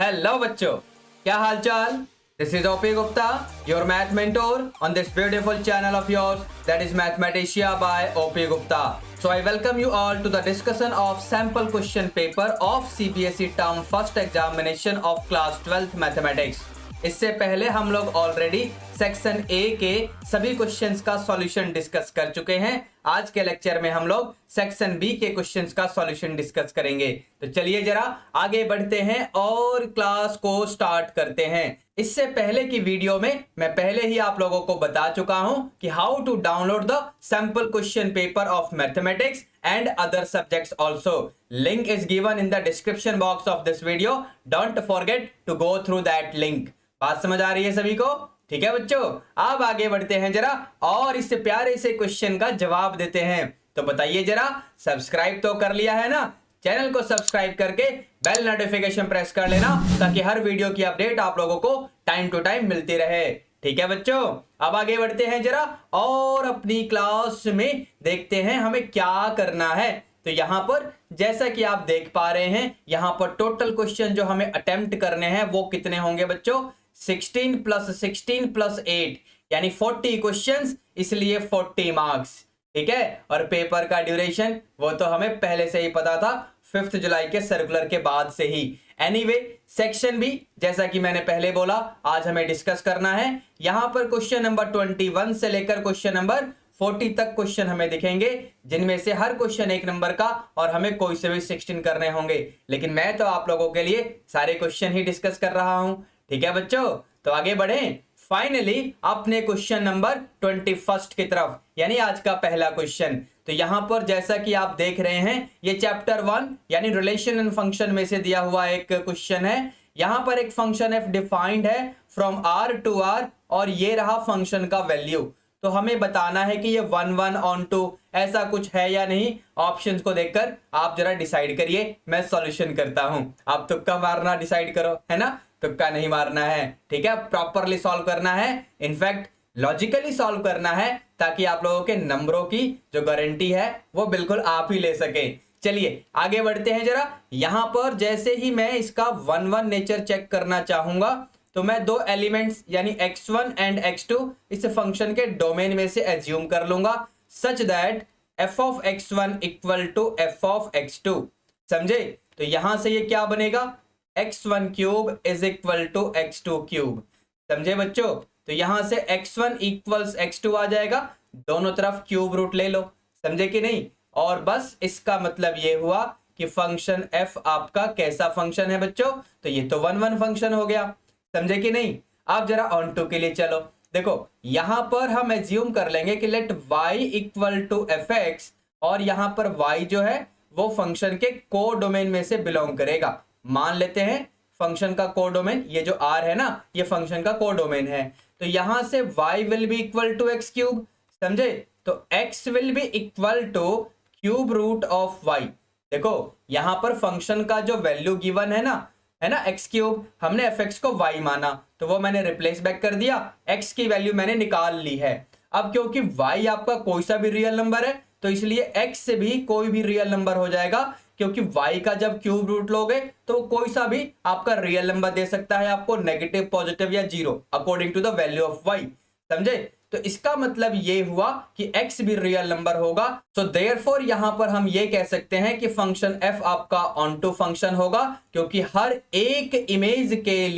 Hello बच्चों, क्या हाल चाल। This is OP Gupta, your math mentor on this beautiful channel of yours that is Mathematicia by OP Gupta. So I welcome you all to the discussion of sample question paper of CBSE term first examination of class 12th mathematics. इससे पहले हम लोग already section A के सभी questions का solution discuss कर चुके हैं. आज के लेक्चर में हम लोग सेक्शन बी के क्वेश्चंस का सॉल्यूशन डिस्कस करेंगे. तो चलिए जरा आगे बढ़ते हैं और क्लास को स्टार्ट करते हैं. इससे पहले की वीडियो में मैं पहले ही आप लोगों को बता चुका हूं कि how to download the sample question paper of mathematics and other subjects also. Link is given in the description box of this video. Don't forget to go through that link. बात समझ आ रही है सभी को? ठीक है बच्चों, अब आगे बढ़ते हैं जरा और इस प्यारे से क्वेश्चन का जवाब देते हैं. तो बताइए जरा, सब्सक्राइब तो कर लिया है ना? चैनल को सब्सक्राइब करके बेल नोटिफिकेशन प्रेस कर लेना ताकि हर वीडियो की अपडेट आप लोगों को टाइम टू टाइम मिलती रहे. ठीक है बच्चों, अब आगे बढ़ते हैं जरा और अपनी क्लास में देखते हैं हमें क्या करना है. तो यहां पर जैसा कि आप देख पा रहे हैं, यहां पर टोटल क्वेश्चन जो हमें अटेम्प्ट करने हैं वो कितने होंगे बच्चों? 16 + 16 + 8 यानी 40 क्वेश्चंस, इसलिए 40 मार्क्स. ठीक है, और पेपर का ड्यूरेशन वो तो हमें पहले से ही पता था, 5 जुलाई के सर्कुलर के बाद से ही. एनीवे, सेक्शन भी जैसा कि मैंने पहले बोला आज हमें डिस्कस करना है. यहां पर क्वेश्चन नंबर 21 से लेकर क्वेश्चन नंबर 40 तक क्वेश्चन हमें दिखेंगे, जिनमें से हर क्वेश्चन एक नंबर का और हमें कोई से भी 16 करने होंगे. लेकिन मैं तो आप लोगों के लिए सारे क्वेश्चन ही डिस्कस कर रहा हूं. ठीक है बच्चों, तो आगे बढ़ें फाइनली अपने क्वेश्चन नंबर 21 की तरफ, यानी आज का पहला क्वेश्चन. तो यहां पर जैसा कि आप देख रहे हैं, ये चैप्टर 1 यानी रिलेशन एंड फंक्शन में से दिया हुआ एक क्वेश्चन है. यहां पर एक फंक्शन एफ डिफाइंड है फ्रॉम आर टू आर, और ये रहा फंक्शन का वैल्यू. तो हमें बताना है कि ये 1 1 ऑन 2 ऐसा कुछ है या नहीं. ऑप्शंस को देखकर आप जरा डिसाइड करिए, मैं सॉल्यूशन करता हूं. आप तुक्का मारना डिसाइड करो, है ना? तुक्का नहीं मारना है. ठीक है, प्रॉपरली सॉल्व करना है, इनफैक्ट लॉजिकली सॉल्व करना है, ताकि आप लोगों के नंबरों की जो गारंटी है वो बिल्कुल आप ही ले सके. चलिए आगे बढ़ते हैं जरा. यहां पर जैसे ही मैं इसका 1 1 नेचर चेक करना चाहूंगा, तो मैं दो एलिमेंट्स यानी x1 एंड x2 इस फंक्शन के डोमेन में से एज्यूम कर लूंगा, such that f of x1 = f of x2. समझे? तो यहां से ये क्या बनेगा? x1 cube is equal to x2 cube. समझे बच्चों? तो यहां से x1 = x2 आ जाएगा, दोनों तरफ क्यूब रूट ले लो. समझे कि नहीं? और बस इसका मतलब ये हुआ कि फंक्शन f आपका कैसा फंक्शन है बच्चों? तो ये तो 1 1 फंक्शन हो गया. समझे कि नहीं? आप जरा ऑन टू के लिए चलो. देखो यहां पर हम एज्यूम कर लेंगे कि लेट y = fx, और यहां पर y जो है वो फंक्शन के को डोमेन में से बिलोंग करेगा. मान लेते हैं फंक्शन का को डोमेन, ये जो r है ना, ये फंक्शन का को डोमेन है. तो यहां से y will be equal to x cube. समझे? तो x will be equal to cube root of y. देखो यहां पर फंक्शन का जो वैल्यू गिवन है ना x क्यूब, हमने fx को y माना, तो वो मैंने रिप्लेस बैक कर दिया, x की वैल्यू मैंने निकाल ली है. अब क्योंकि y आपका कोई सा भी रियल नंबर है, तो इसलिए x से भी कोई भी रियल नंबर हो जाएगा, क्योंकि y का जब क्यूब रूट लोगे तो कोई सा भी आपका रियल नंबर दे सकता है आपको, नेगेटिव, पॉजिटिव या zero, according to the value of y. समझे? तो इसका मतलब ये हुआ कि x भी रियल नंबर होगा. सो देयरफॉर यहां पर हम ये कह सकते हैं कि फंक्शन f आपका ऑन टू फंक्शन होगा, क्योंकि हर एक इमेज के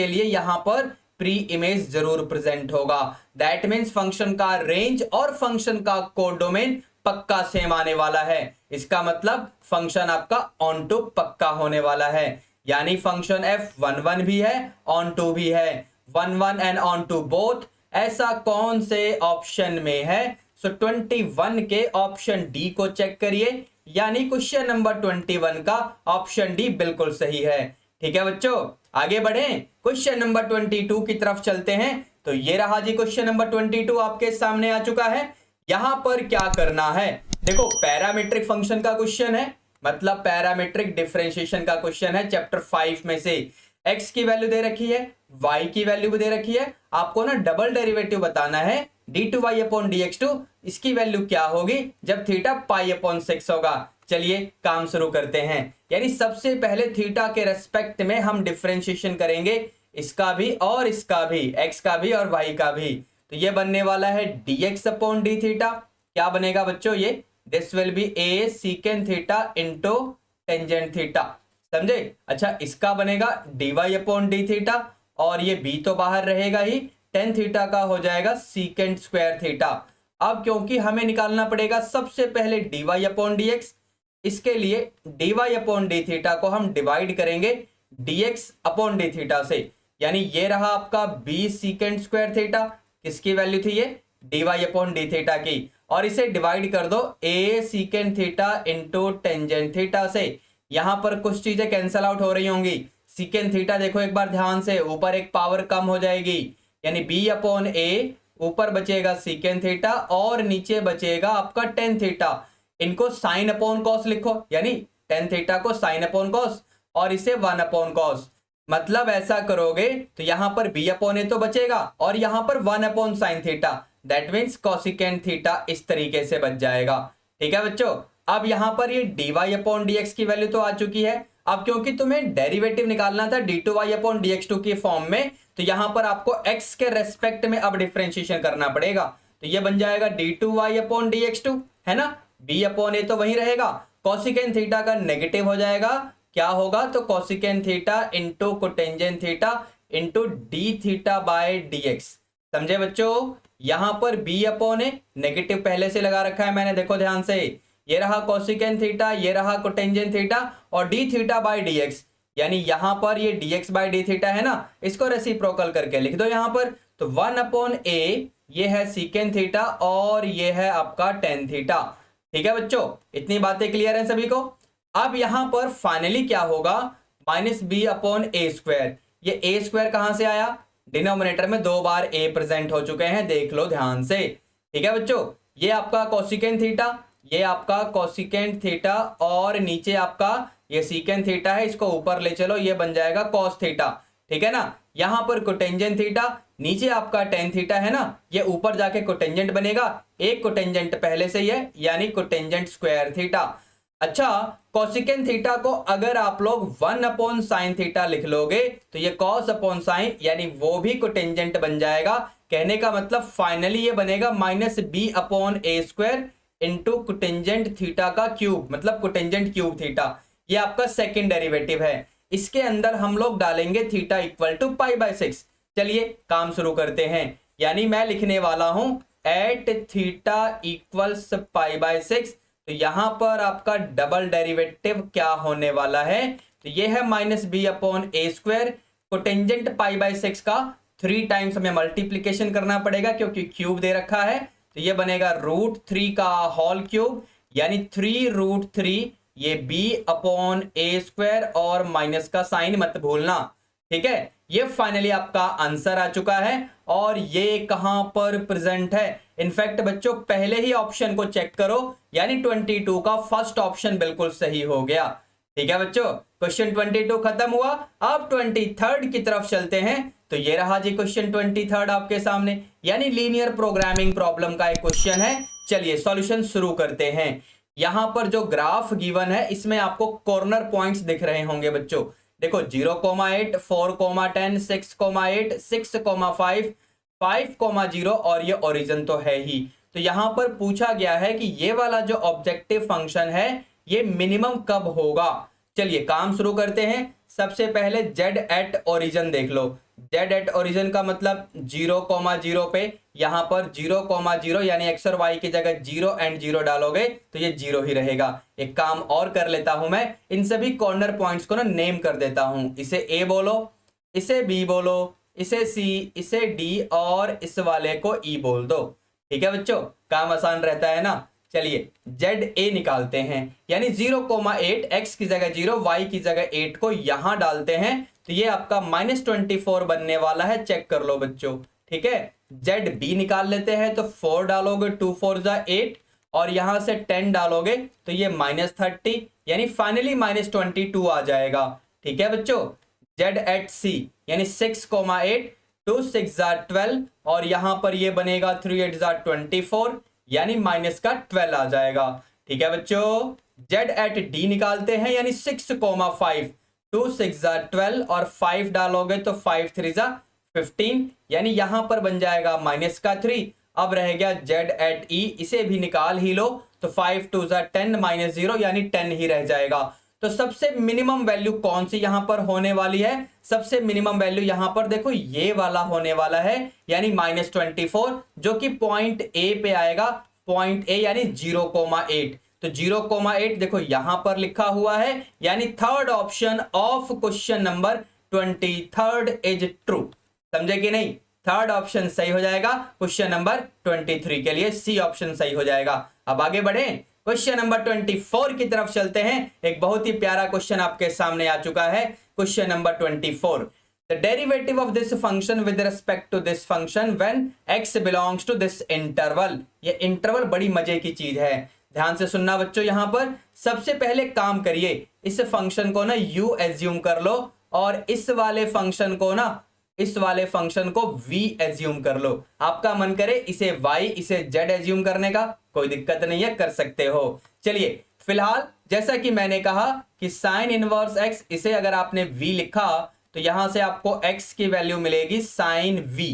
लिए यहां पर प्री इमेज जरूर प्रेजेंट होगा. दैट मीन्स फंक्शन का रेंज और फंक्शन का कोड डोमेन पक्का सेम आने वाला है. इसका मतलब फंक्शन आपका ऑन टू पक्का होने वाला है, यानी फंक्शन f 1 1 भी है, ऑन टू भी है. 1 1 एंड ऑन टू बोथ, ऐसा कौन से ऑप्शन में है? सो 21 के ऑप्शन डी को चेक करिए, यानी क्वेश्चन नंबर 21 का ऑप्शन डी बिल्कुल सही है. ठीक है बच्चों, आगे बढ़ें, क्वेश्चन नंबर 22 की तरफ चलते हैं. तो ये रहा जी क्वेश्चन नंबर 22 आपके सामने आ चुका है. यहां पर क्या करना है? देखो पैरामीट्रिक फंक्शन का क्वेश्चन है, मतलब पैरामीट्रिक डिफरेंशिएशन का क्वेश्चन है चैप्टर 5 में से. x की वैल्यू दे रखी है, y की वैल्यू भी दे रखी है, आपको ना डबल डेरिवेटिव बताना है d2y/dx2. इसकी वैल्यू क्या होगी जब थीटा π/6 होगा? चलिए काम शुरू करते हैं। यानी सबसे पहले थीटा के रेस्पेक्ट में हम डिफरेंशिएशन करेंगे, इसका भी और इसका भी, एक्स का भी और वाई का भी। तो ये बनने वाला है dx अपॉन डी थीटा। क्या बनेगा बच्चों ये? This will B a secant theta into tangent theta, समझे? अच्छा, इसका बनेगा dy अपॉन डी थीटा, और ये b तो बाहर रहेगा ही, टेन थीटा का हो जाएगा सीकेंट स्क्वायर थीटा। अब क्योंकि हमें निकालना पड़ेगा सबसे पहले dy अपॉन dx, इसके लिए dy अपॉन डी थीटा को हम डिवाइड करेंगे dx अपॉन डी थीटा से। यानी ये रहा आपका b सीकेंट स्क्वायर थीटा, किसकी वैल्यू थी ये? dy अपॉन डी थीटा की, और इसे डिवाइड कर दो a secant theta into tangent theta से। यहां पर कुछ चीजें कैंसल आउट हो रही होंगी। सीकेंट थीटा देखो एक बार ध्यान से, ऊपर एक पावर कम हो जाएगी, यानी b अपॉन a, ऊपर बचेगा सीकेंट थीटा और नीचे बचेगा आपका टेन थीटा। इनको साइन अपॉन कॉस लिखो, यानी टेन थीटा को साइन अपॉन कॉस और इसे वन अपॉन कॉस। मतलब ऐसा करोगे तो यहां पर b अपॉन a तो बचेगा और यहां पर one upon sine theta, that means cosecant theta इस तरीके से बच जाएगा। ठीक है बच्चों, अब यहां पर ये dy अपॉन dx की वैल्यू तो आ चुकी है। अब क्योंकि तुम्हें डेरिवेटिव निकालना था d2y अपॉन dx2 की फॉर्म में, तो यहां पर आपको x के रेस्पेक्ट में अब डिफरेंशिएशन करना पड़ेगा। तो ये बन जाएगा d2y अपॉन dx2, है ना? b अपॉन a तो वही रहेगा, कॉसिकेंट थीटा का नेगेटिव हो जाएगा, क्या होगा? तो cosecant theta into cotangent theta into D theta by dx। समझे बच्चों? यहां पर b अपॉन a नेगेटिव पहले से लगा रखा है मैंने, देखो ध्यान से, ये रहा कॉसिकेंट थीटा, ये रहा कोटेंजेंट थीटा और डी थीटा बाय dx, यानी यहां पर ये dx बाय डी थीटा है ना, इसको रेसिप्रोकल करके लिख दो यहां पर। तो वन अपॉन a, ये है सीकेंट थीटा और ये है आपका टेन थीटा। ठीक है बच्चों, इतनी बातें क्लियर है सभी को? अब यहां पर फाइनली क्या होगा? Minus B upon A square. ये ए स्क्वायर कहां से आया? डिनोमिनेटर में दो बार a प्रेजेंट हो चुके हैं, देख लो ध्यान से। ठीक है बच्चों, ये आपका कॉसिकेंट थीटा, ये आपका कॉसिकेंट थीटा और नीचे आपका ये सीकेंट थीटा है, इसको ऊपर ले चलो, ये बन जाएगा कॉस थीटा। ठीक है ना? यहां पर कोटेंजेंट थीटा, नीचे आपका टेन थीटा है ना, ये ऊपर जाके कोटेंजेंट बनेगा, एक कोटेंजेंट पहले से ही है, यानी कोटेंजेंट स्क्वायर थीटा। अच्छा, कॉसिकेंट थीटा को अगर आप लोग वन अपॉन साइन थीटा लिख लोगे तो ये कॉस अपॉन साइन, यानी वो भी कोटेंजेंट बन जाएगा। कहने का मतलब फाइनली ये बनेगा minus B upon A square into cotangent theta का क्यूब, मतलब कोटेंजेंट क्यूब थीटा। ये आपका सेकंड डेरिवेटिव है। इसके अंदर हम लोग डालेंगे theta equal to pi by 6। चलिए काम शुरू करते हैं। यानी मैं लिखने वाला हूं at theta equals pi by 6। तो यहां पर आपका डबल डेरिवेटिव क्या होने वाला है? तो ये है minus B upon A square, cotangent pi by 6 का 3 टाइम्स हमें मल्टीप्लीकेशन करना पड़ेगा क्योंकि क्यूब दे रखा है। तो ये बनेगा √3 का होल क्यूब, यानी 3√3, ये b अपॉन ए स्क्वायर और माइनस का साइन मत भूलना। ठीक है, ये फाइनली आपका आंसर आ चुका है और ये कहां पर प्रेजेंट है? इनफैक्ट बच्चों पहले ही ऑप्शन को चेक करो, यानी 22 का फर्स्ट ऑप्शन बिल्कुल सही हो गया। ठीक है बच्चों, क्वेश्चन 22 खत्म हुआ। अब 23rd की तरफ चलते हैं। तो ये रहा जी क्वेश्चन 23rd आपके सामने, यानी लीनियर प्रोग्रामिंग प्रॉब्लम का एक क्वेश्चन है। चलिए सॉल्यूशन शुरू करते हैं। यहां पर जो ग्राफ गिवन है इसमें आपको कॉर्नर पॉइंट्स दिख रहे होंगे बच्चों। देखो 0,8, 4,10, 6,8, 6,5, 5,0 और ये ओरिजिन तो है ही। तो यहां पर पूछा गया है कि ये वाला जो ऑब्जेक्टिव फंक्शन है ये मिनिमम कब होगा। चलिए काम शुरू करते हैं। सबसे पहले z एट ओरिजिन देख लो। z एट ओरिजिन का मतलब 0,0 पे, यहां पर 0,0 यानी x और y की जगह 0 एंड 0 डालोगे तो ये 0 ही रहेगा। एक काम और कर लेता हूं मैं, इन सभी कॉर्नर पॉइंट्स को ना नेम कर देता हूं। इसे a बोलो, इसे b बोलो, इसे c, इसे d और इस वाले को e बोल दो। ठीक है बच्चों, काम आसान रहता है ना। चलिए ZA निकालते हैं, यानी 0,8, x की जगह 0, y की जगह 8 को यहां डालते हैं तो ये आपका -24 बनने वाला है। चेक कर लो बच्चों। ठीक है, ZB निकाल लेते हैं तो 4 डालोगे, 2 4 जा 8 और यहां से 10 डालोगे तो ये -30, यानी फाइनली -22 आ जाएगा। ठीक है बच्चों, Z एट C यानी 6,8, 2 6 जा 12 और यहां पर ये बनेगा 3 8 जा 24, यानी माइनस का 12 आ जाएगा। ठीक है बच्चों, Z@D निकालते हैं, यानी 6,5, 2 6 12 और 5 डालोगे तो 5 3 15, यानी यहां पर बन जाएगा -3। अब रह गया Z@E, इसे भी निकाल ही लो तो 5 2 10 -0 यानी 10 ही रह जाएगा। तो सबसे मिनिमम वैल्यू कौन सी यहां पर होने वाली है? सबसे मिनिमम वैल्यू यहां पर देखो ये वाला होने वाला है, यानी -24, जो कि पॉइंट ए पे आएगा, पॉइंट ए यानी 0,8। तो 0,8 देखो यहां पर लिखा हुआ है, यानी third option of question number 23 is true. समझे कि नहीं? थर्ड ऑप्शन सही हो जाएगा क्वेश्चन नंबर 23 के लिए, सी ऑप्शन सही हो जाएगा। अब आगे बढ़े, क्वेश्चन नंबर 24 की तरफ चलते हैं। एक बहुत ही प्यारा क्वेश्चन आपके सामने आ चुका है, question number 24। The derivative of this function with respect to this function when x belongs to this interval. ये इंटरवल बड़ी मजे की चीज है, ध्यान से सुनना बच्चों। यहां पर सबसे पहले काम करिए, इस फंक्शन को ना u एज्यूम कर लो, और इस वाले फंक्शन को v एज्यूम कर लो। आपका मन करे इसे y इसे z एज्यूम करने का, कोई दिक्कत नहीं है, कर सकते हो। चलिए फिलहाल जैसा कि मैंने कहा कि साइन इनवर्स x, इसे अगर आपने v लिखा तो यहां से आपको x की वैल्यू मिलेगी साइन v।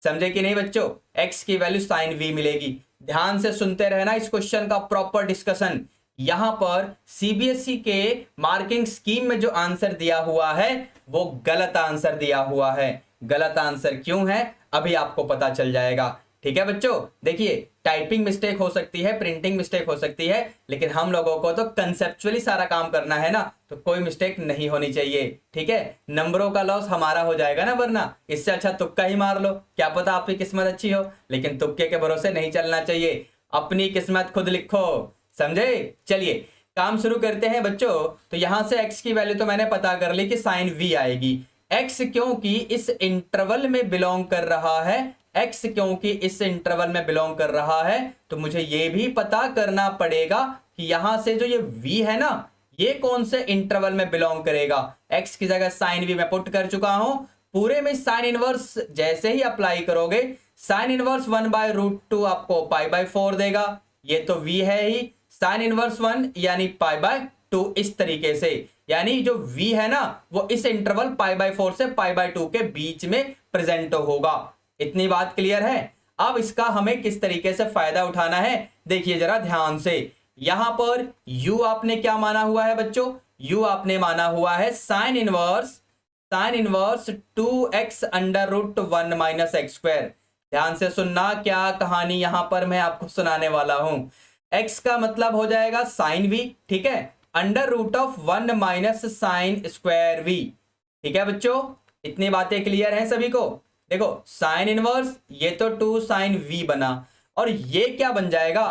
समझे कि नहीं बच्चों? x की वैल्यू साइन v मिलेगी। ध्यान से सुनते रहना इस क्वेश्चन का प्रॉपर डिस्कशन। यहां पर सीबीएसई के मार्किंग स्कीम में जो आंसर दिया हुआ है वो गलत आंसर दिया हुआ है। गलत आंसर क्यों है अभी आपको पता चल जाएगा। ठीक है बच्चों, देखिए टाइपिंग मिस्टेक हो सकती है, प्रिंटिंग मिस्टेक हो सकती है, लेकिन हम लोगों को तो कंसेप्चुअली सारा काम करना है ना, तो कोई मिस्टेक नहीं होनी चाहिए। ठीक है, नंबरों का लॉस हमारा हो जाएगा ना, वरना इससे अच्छा तुक्का ही मार लो। क्या पता आपकी किस्मत अच्छी हो, लेकिन तुक्के के भरोसे नहीं चलना चाहिए, अपनी किस्मत खुद लिखो। समझे? चलिए काम शुरू करते हैं बच्चों। तो यहां से x की वैल्यू तो मैंने पता कर ली कि साइन v आएगी। x क्योंकि इस इंटरवल में बिलोंग कर रहा है, x क्योंकि इस इंटरवल में बिलोंग कर रहा है, तो मुझे ये भी पता करना पड़ेगा कि यहां से जो ये v है ना, ये कौन से इंटरवल में बिलोंग करेगा। x की जगह साइन v मैं पुट कर चुका हूं। पूरे में साइन इनवर्स जैसे ही अप्लाई करोगे, साइन इनवर्स 1/√2 आपको π/4 देगा, ये तो v है ही। साइन इनवर्स 1 यानी π/2 इस तरीके से, यानी जो v है ना वो इस इंटरवल π/4 से π/2 के बीच में प्रेजेंट होगा। इतनी बात क्लियर है? अब इसका हमें किस तरीके से फायदा उठाना है देखिए जरा ध्यान से। यहां पर u आपने क्या माना हुआ है बच्चों? u आपने माना हुआ है साइन इनवर्स 2x √1 - x²। ध्यान से सुनना, क्या कहानी यहां पर मैं आपको सुनाने वाला हूं। x का मतलब हो जाएगा साइन v, ठीक है, √1 - sin²v। ठीक है बच्चों, इतनी बातें क्लियर हैं सभी को? देखो साइन इनवर्स, ये तो 2 sin v बना, और ये क्या बन जाएगा,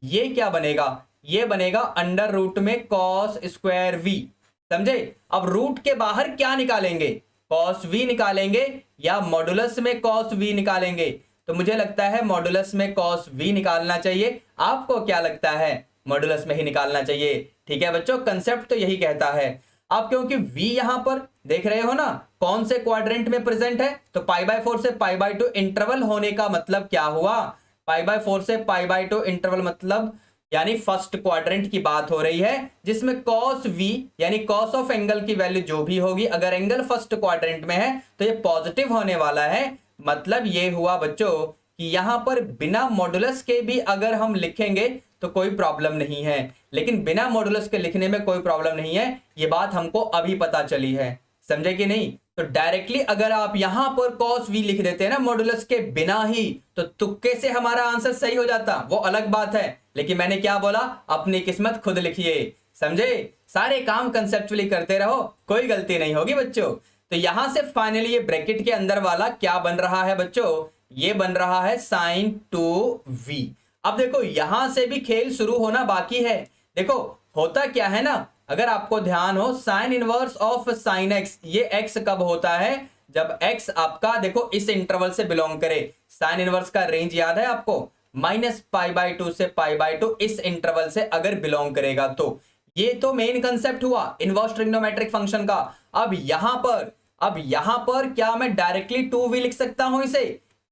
ये क्या बनेगा, ये बनेगा √ में cos²v। समझे? अब रूट के बाहर क्या निकालेंगे, cos v निकालेंगे या मॉडुलस में cos v निकालेंगे? तो मुझे लगता है मॉडुलस में cos v निकालना चाहिए। आपको क्या लगता है? मॉडुलस में ही निकालना चाहिए। ठीक है बच्चों, कंसेप्ट तो यही कहता है। अब क्योंकि v यहां पर देख रहे हो ना कौन से क्वाड्रेंट में प्रेजेंट है, तो π/4 से π/2 इंटरवल होने का मतलब क्या हुआ, π/4 से π/2 इंटरवल मतलब यानी फर्स्ट क्वाड्रेंट की बात हो रही है, जिसमें cos v यानी cos ऑफ एंगल की वैल्यू जो भी होगी, अगर एंगल फर्स्ट क्वाड्रेंट में है तो ये पॉजिटिव होने वाला है। मतलब ये हुआ बच्चों कि यहां पर बिना मॉडुलस के भी अगर हम लिखेंगे तो कोई प्रॉब्लम नहीं है, लेकिन बिना मॉडुलस के लिखने में कोई प्रॉब्लम नहीं है, ये बात हमको अभी पता चली है। समझे कि नहीं? तो डायरेक्टली अगर आप यहां पर cos v लिख देते हैं ना मॉडुलस के बिना ही, तो तुक्के से हमारा आंसर सही हो जाता, वो अलग बात है। लेकिन मैंने क्या बोला, अपनी किस्मत खुद लिखिए। समझे? सारे काम कंसेप्चुअली करते रहो, कोई गलती नहीं होगी बच्चों। तो यहां से फाइनली ये ब्रैकेट के अंदर वाला क्या बन रहा है बच्चों, ये बन रहा है sin 2v। अब देखो यहां से भी खेल शुरू होना बाकी है। देखो होता क्या है ना, अगर आपको ध्यान हो, sign inverse of sine x, ये x कब होता है, जब x आपका देखो इस इंटरवल से बिलोंग करे। साइन इनवर्स का रेंज याद है आपको, -π/2 से π/2 इस इंटरवल से अगर बिलोंग करेगा तो। ये तो मेन कंसेप्ट हुआ इनवर्स ट्रिग्नोमेट्रिक फंक्शन का। अब यहां पर क्या मैं डायरेक्टली 2v लिख सकता हूं इसे?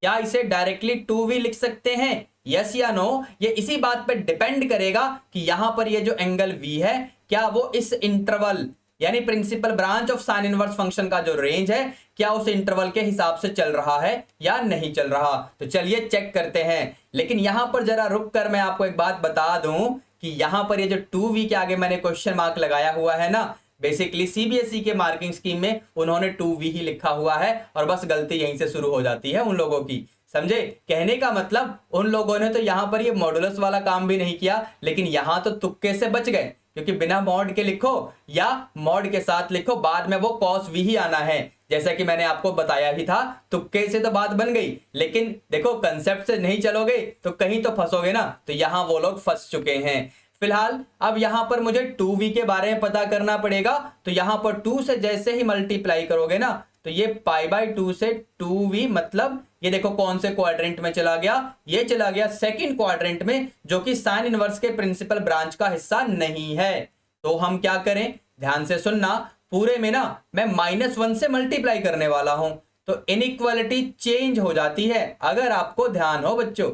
क्या इसे डायरेक्टली 2v लिख सकते हैं? यस या नो, ये इसी बात पे डिपेंड करेगा कि यहां पर ये जो एंगल V है क्या वो इस इंटरवल यानी principal branch of sine inverse function का जो रेंज है क्या उस इंटरवल के हिसाब से चल रहा है या नहीं चल रहा। तो चलिए चेक करते हैं। लेकिन यहां पर जरा रुक कर मैं आपको एक बात बता दूं कि यहां पर ये जो 2v के आगे मैंने क्वेश्चन मार्क लगाया हुआ है ना, बेसिकली सीबीएसई के मार्किंग स्कीम में उन्होंने 2v ही लिखा हुआ है और बस गलती यहीं से शुरू हो जाती है उन लोगों की। समझे? कहने का मतलब उन लोगों ने तो यहां पर ये मॉडुलस वाला काम भी नहीं किया, लेकिन यहां तो तुक्के से बच गए, क्योंकि बिना मॉड के लिखो या मॉड के साथ लिखो बाद में वो cos v ही आना है, जैसा कि मैंने आपको बताया ही था। तुक्के से तो बात बन गई, लेकिन देखो कंसेप्ट से नहीं चलोगे तो कहीं तो फंसोगे ना। तो यहां वो लोग फंस चुके हैं। फिलहाल अब यहां पर मुझे 2v के बारे में पता करना पड़ेगा। तो यहां पर 2 से जैसे ही मल्टीप्लाई करोगे ना तो ये π/2 से 2v, मतलब ये देखो कौन से क्वाड्रेंट में चला गया, ये चला गया सेकंड क्वाड्रेंट में, जो कि साइन इनवर्स के प्रिंसिपल ब्रांच का हिस्सा नहीं है। तो हम क्या करें, ध्यान से सुनना, पूरे में ना मैं -1 से मल्टीप्लाई करने वाला हूं, तो इनइक्वालिटी चेंज हो जाती है, अगर आपको ध्यान हो बच्चों।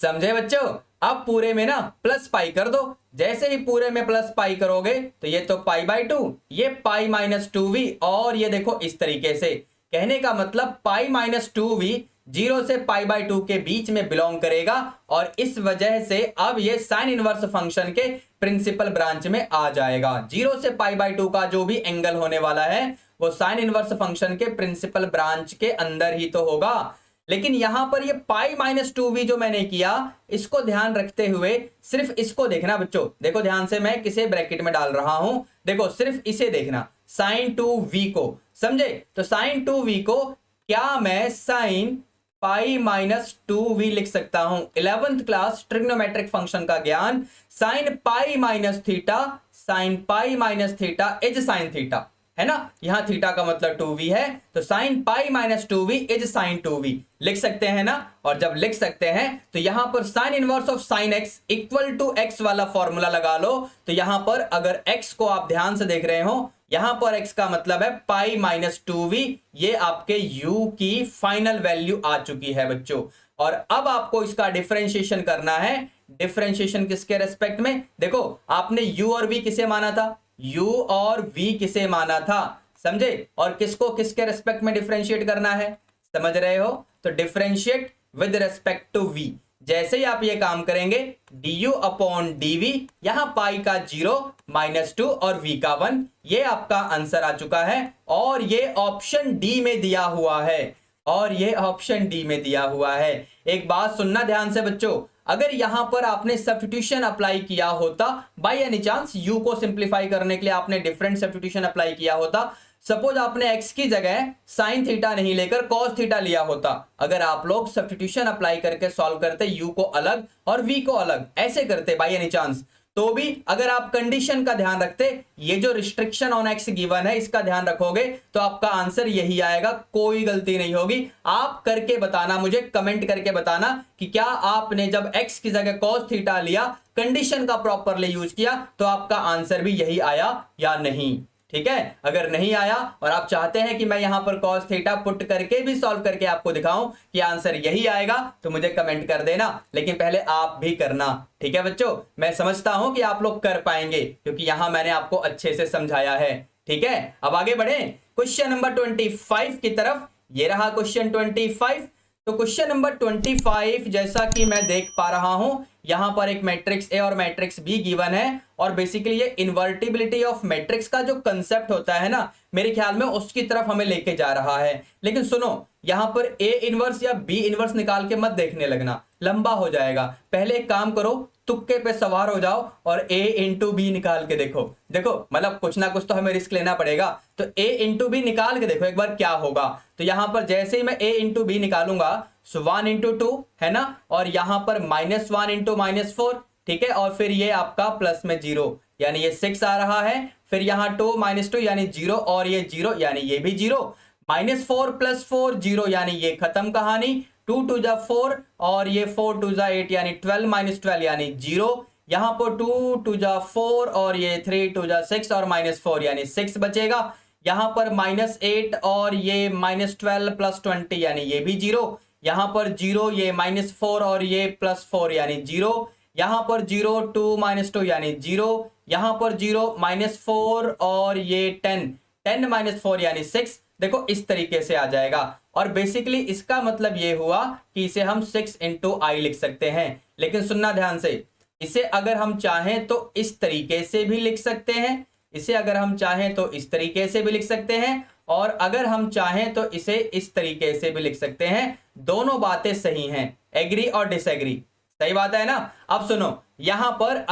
समझे बच्चों? अब पूरे में ना प्लस पाई कर दो। जैसे ही पूरे में प्लस पाई करोगे तो ये तो π/2, ये π-2v, और ये देखो इस तरीके से। कहने का मतलब π-2v 0 से π/2 के बीच में बिलोंग करेगा, और इस वजह से अब ये साइन इनवर्स फंक्शन के प्रिंसिपल ब्रांच में आ जाएगा। 0 से π/2 का जो भी एंगल होने वाला है वो साइन इनवर्स फंक्शन के प्रिंसिपल ब्रांच के अंदर ही तो होगा। लेकिन यहां पर ये π-2v जो मैंने किया, इसको ध्यान रखते हुए सिर्फ इसको देखना बच्चों। देखो ध्यान से, मैं किसे ब्रैकेट में डाल रहा हूं, देखो सिर्फ इसे देखना, sin 2v को। समझे? तो sin 2v को क्या मैं sin π-2v लिख सकता हूं। 11th क्लास ट्रिग्नोमेट्रिक फंक्शन का ज्ञान, sin π-θ इज sin थीटा, है ना। यहां थीटा का मतलब 2v है, तो sin π-2v is sin 2v लिख सकते हैं ना। और जब लिख सकते हैं तो यहां पर sine inverse of sin x equal to x वाला फॉर्मूला लगा लो। तो यहां पर अगर x को आप ध्यान से देख रहे हो, यहां पर x का मतलब है π-2v, ये आपके u की फाइनल वैल्यू आ चुकी है बच्चों। और अब आपको इसका डिफरेंशिएशन करना है। डिफरेंशिएशन किसके रेस्पेक्ट में? देखो आपने u और v किसे माना था, u और v किसे माना था, समझे? और किसको किसके रेस्पेक्ट में डिफरेंशिएट करना है, समझ रहे हो? तो differentiate with respect to v। जैसे ही आप ये काम करेंगे, du/dv, यहां पाई का 0, -2 और v का 1, ये आपका आंसर आ चुका है। और ये ऑप्शन डी में दिया हुआ है, और ये ऑप्शन डी में दिया हुआ है। एक बात सुनना ध्यान से बच्चों, अगर यहां पर आपने सब्स्टिट्यूशन अप्लाई किया होता, बाय एनी चांस u को सिंप्लीफाई करने के लिए आपने डिफरेंट सब्स्टिट्यूशन अप्लाई किया होता, सपोज आपने x की जगह साइन थीटा नहीं लेकर cos थीटा लिया होता, अगर आप लोग सब्स्टिट्यूशन अप्लाई करके सॉल्व करते, u को अलग और v को अलग ऐसे करते बाय एनी चांस, तो भी अगर आप कंडीशन का ध्यान रखते, ये जो रिस्ट्रिक्शन ऑन x गिवन है इसका ध्यान रखोगे, तो आपका आंसर यही आएगा, कोई गलती नहीं होगी। आप करके बताना, मुझे कमेंट करके बताना कि क्या आपने जब x की जगह cos थीटा लिया, कंडीशन का प्रॉपरली यूज किया, तो आपका आंसर भी यही आया या नहीं। ठीक है? अगर नहीं आया और आप चाहते हैं कि मैं यहां पर cos थीटा पुट करके भी सॉल्व करके आपको दिखाऊं कि आंसर यही आएगा, तो मुझे कमेंट कर देना, लेकिन पहले आप भी करना। ठीक है बच्चों? मैं समझता हूं कि आप लोग कर पाएंगे, क्योंकि यहां मैंने आपको अच्छे से समझाया है। ठीक है, अब आगे बढ़े क्वेश्चन नंबर 25 की तरफ। ये रहा क्वेश्चन 25। तो क्वेश्चन नंबर 25 जैसा कि मैं देख पा रहा हूं, यहां पर एक मैट्रिक्स ए और मैट्रिक्स बी गिवन है, और बेसिकली ये इन्वर्टिबिलिटी ऑफ मैट्रिक्स का जो कंसेप्ट होता है ना, मेरे ख्याल में उसकी तरफ हमें लेके जा रहा है। लेकिन सुनो, यहां पर ए इनवर्स या बी इनवर्स निकाल के मत देखने लगना, लंबा हो जाएगा। पहले एक काम करो, तुक्के पे सवार हो जाओ और a इंटू बी निकाल के देखो। देखो मतलब कुछ ना कुछ तो हमें रिस्क लेना पड़ेगा, तो a इंटू बी निकाल के देखो एक बार क्या होगा। तो यहां पर जैसे ही मैं a इंटू बी निकालूंगा, सो 1 इंटू 2 है ना, और यहां पर -1 इंटू -4, ठीक है, और फिर ये आपका प्लस में 0 यानी ये 6 आ रहा है, फिर यहाँ 2 -2 यानी 0, और ये 0 यानी ये भी 0, -4 + 4 0 यानी ये खत्म कहानी। 2 2 जा 4 और ये 4 2 जा 8 यानी 12 -12 यानी 0। यहाँ पर 2 2 जा 4 और ये 3 2 जा 6 और -4 यानी 6 बचेगा। यहाँ पर -8 और ये -12 + 20 यानी ये भी 0। यहाँ पर 0 ये -4 और ये +4 यानी 0, यहाँ पर 0 2 -2 यानी 0, यहाँ पर 0 -4 और ये 10 -4 यानी 6। देखो इस तरीके से आ जाएगा और बेसिकली इसका मतलब ये हुआ कि इसे हम 6 × I लिख सकते हैं। लेकिन सुनना ध्यान से, इसे अगर हम चाहें तो इस तरीके से भी लिख सकते हैं, इसे अगर हम चाहें तो इस तरीके से भी लिख सकते हैं, और अगर हम चाहें तो इसे इस तरीके से भी लिख सकते हैं। दोनों बातें सही हैं, एग्री और डिसएग्री, सही बात है ना। अब सुनो, यहां पर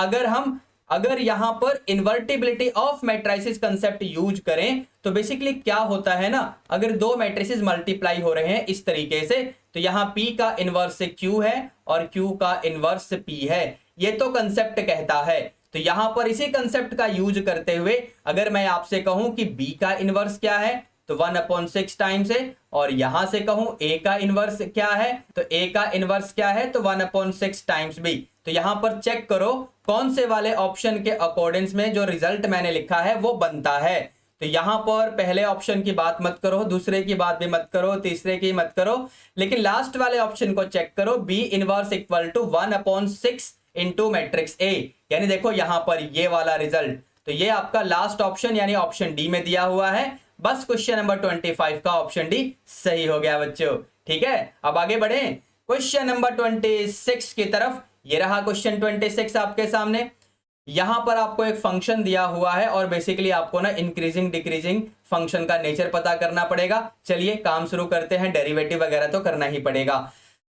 अगर यहां पर इन्वर्टिबिलिटी ऑफ मैट्रिसेस कंसेप्ट यूज करें तो बेसिकली क्या होता है ना, अगर दो मैट्रिसेस मल्टीप्लाई हो रहे हैं इस तरीके से, तो यहां P का इनवर्स Q है और Q का इनवर्स P है, ये तो कंसेप्ट कहता है। तो यहां पर इसी कंसेप्ट का यूज करते हुए अगर मैं आपसे कहूं कि B का इनवर्स क्या है तो 1/6 टाइम्स है, और यहां से कहूं A का इनवर्स क्या है तो A का इनवर्स क्या है तो 1/6 टाइम्स B। तो यहां पर चेक करो कौन से वाले ऑप्शन के अकॉर्डिंग्स में जो रिजल्ट मैंने लिखा है वो बनता है। तो यहां पर पहले ऑप्शन की बात मत करो, दूसरे की बात भी मत करो, तीसरे की मत करो, लेकिन लास्ट वाले ऑप्शन को चेक करो, B inverse equal to 1/6 into matrix A, यानी देखो यहां पर ये वाला रिजल्ट। तो ये आपका लास्ट ऑप्शन यानी ऑप्शन डी में दिया हुआ है। बस क्वेश्चन नंबर 25 का ऑप्शन डी सही हो गया बच्चों। ठीक है, अब आगे बढ़े क्वेश्चन नंबर 26 की तरफ। ये रहा क्वेश्चन 26 आपके सामने। यहां पर आपको एक फंक्शन दिया हुआ है और बेसिकली आपको ना इंक्रीजिंग डिक्रीजिंग फंक्शन का नेचर पता करना पड़ेगा। चलिए काम शुरू करते हैं, डेरिवेटिव वगैरह तो करना ही पड़ेगा।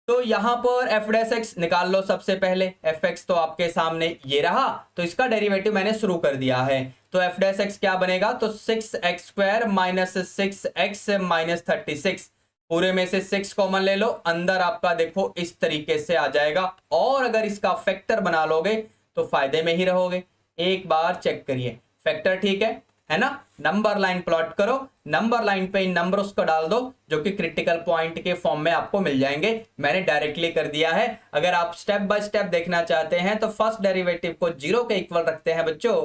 तो यहां पर f' निकाल लो सबसे पहले। fx तो आपके सामने ये रहा, तो इसका डेरिवेटिव मैंने शुरू कर दिया है। तो f' क्या बनेगा तो 6x² - 6x - 36, पूरे में से 6 कॉमन ले लो, अंदर आपका देखो इस तरीके से आ जाएगा, और अगर इसका फैक्टर बना लोगे तो फायदे में ही रहोगे। एक बार चेक करिए, फैक्टर ठीक है ना। नंबर लाइन प्लॉट करो, नंबर लाइन पे इन नंबर्स को डाल दो जो कि क्रिटिकल पॉइंट के फॉर्म में आपको मिल जाएंगे। मैंने डायरेक्टली कर दिया है। अगर आप स्टेप बाय स्टेप देखना चाहते हैं तो फर्स्ट डेरिवेटिव को 0 के इक्वल रखते हैं बच्चों।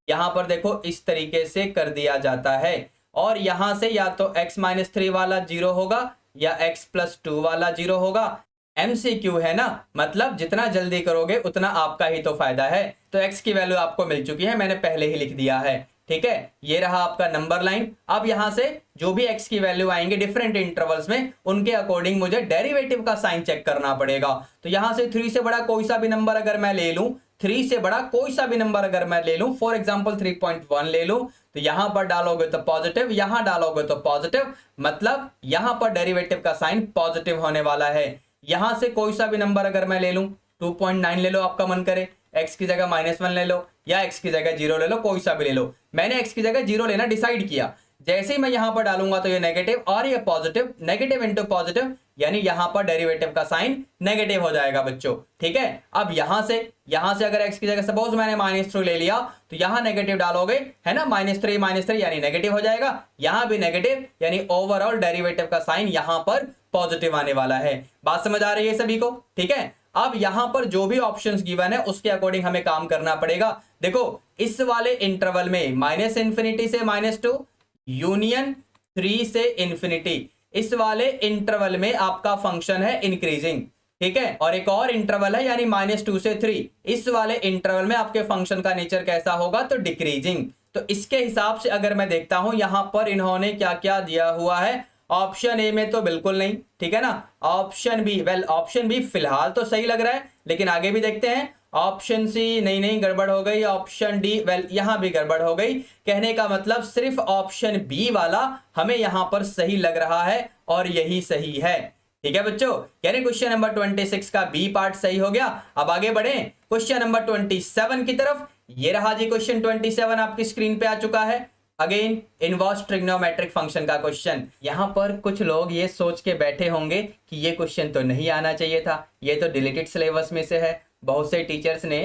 यहां पर देखो इस तरीके से कर दिया जाता है, और यहां से या तो x - 3 वाला 0 होगा या x + 2 वाला 0 होगा। MCQ है ना, मतलब जितना जल्दी करोगे उतना आपका ही तो फायदा है। तो x की वैल्यू आपको मिल चुकी है, मैंने पहले ही लिख दिया है। ठीक है, ये रहा आपका नंबर लाइन। अब यहां से जो भी x की वैल्यू आएंगे डिफरेंट इंटरवल्स में, उनके अकॉर्डिंग मुझे डेरिवेटिव का साइन चेक करना पड़ेगा। तो यहां से 3 से बड़ा कोई सा भी नंबर अगर मैं ले लूं, 3 से बड़ा कोई सा भी नंबर अगर मैं ले लूं, फॉर एग्जांपल 3.1 ले लूं, तो यहां पर डालोगे तो पॉजिटिव, यहां डालोगे तो पॉजिटिव, मतलब यहां पर डेरिवेटिव का साइन पॉजिटिव होने वाला है। यहां से कोई सा भी नंबर अगर मैं ले लूं, 2.9 ले लो, आपका मन करे, x की जगह -1 ले लो या x की जगह 0 ले लो, कोई सा भी ले लो। मैंने x की जगह 0 लेना डिसाइड किया। जैसे ही मैं यहां पर डालूंगा तो ये नेगेटिव और ये पॉजिटिव, नेगेटिव इंटू पॉजिटिव, यानी यहां पर डेरिवेटिव का साइन नेगेटिव हो जाएगा बच्चों। ठीक है, अब यहां से अगर x की जगह सपोज मैंने -3 ले लिया तो यहां नेगेटिव डालोगे, है ना, -3 यानी नेगेटिव हो जाएगा, यहां भी नेगेटिव, यानी ओवरऑल डेरिवेटिव का साइन यहां पर पॉजिटिव आने वाला है। बात समझ आ रही है सभी को? ठीक है, अब यहां पर जो भी ऑप्शंस गिवन है उसके अकॉर्डिंग हमें काम करना पड़ेगा। देखो इस वाले इंटरवल में -∞ से -2 यूनियन 3 से ∞, इस वाले इंटरवल में आपका फंक्शन है इंक्रीजिंग। ठीक है, और एक और इंटरवल है यानी -2 से 3, इस वाले इंटरवल में आपके फंक्शन का नेचर कैसा होगा तो डिक्रीजिंग। तो इसके हिसाब से अगर मैं देखता हूं यहां पर इन्होंने क्या क्या दिया हुआ है, ऑप्शन ए में तो बिल्कुल नहीं, ठीक है ना, ऑप्शन बी, ऑप्शन बी फिलहाल तो सही लग रहा है, लेकिन आगे भी देखते हैं। ऑप्शन सी नहीं गड़बड़ हो गई, ऑप्शन डी यहां भी गड़बड़ हो गई। कहने का मतलब सिर्फ ऑप्शन बी वाला हमें यहां पर सही लग रहा है और यही सही है। ठीक है बच्चों, यानी क्वेश्चन नंबर 26 का बी पार्ट सही हो गया। अब आगे बढ़े क्वेश्चन नंबर 27 की तरफ। ये रहा जी क्वेश्चन 27 आपकी स्क्रीन पे आ चुका है। अगेन इनवर्स ट्रिग्नोमेट्रिक फंक्शन का क्वेश्चन। यहां पर कुछ लोग ये सोच के बैठे होंगे कि ये क्वेश्चन तो नहीं आना चाहिए था, ये तो डिलीटेड सिलेबस में से है। बहुत से टीचर्स ने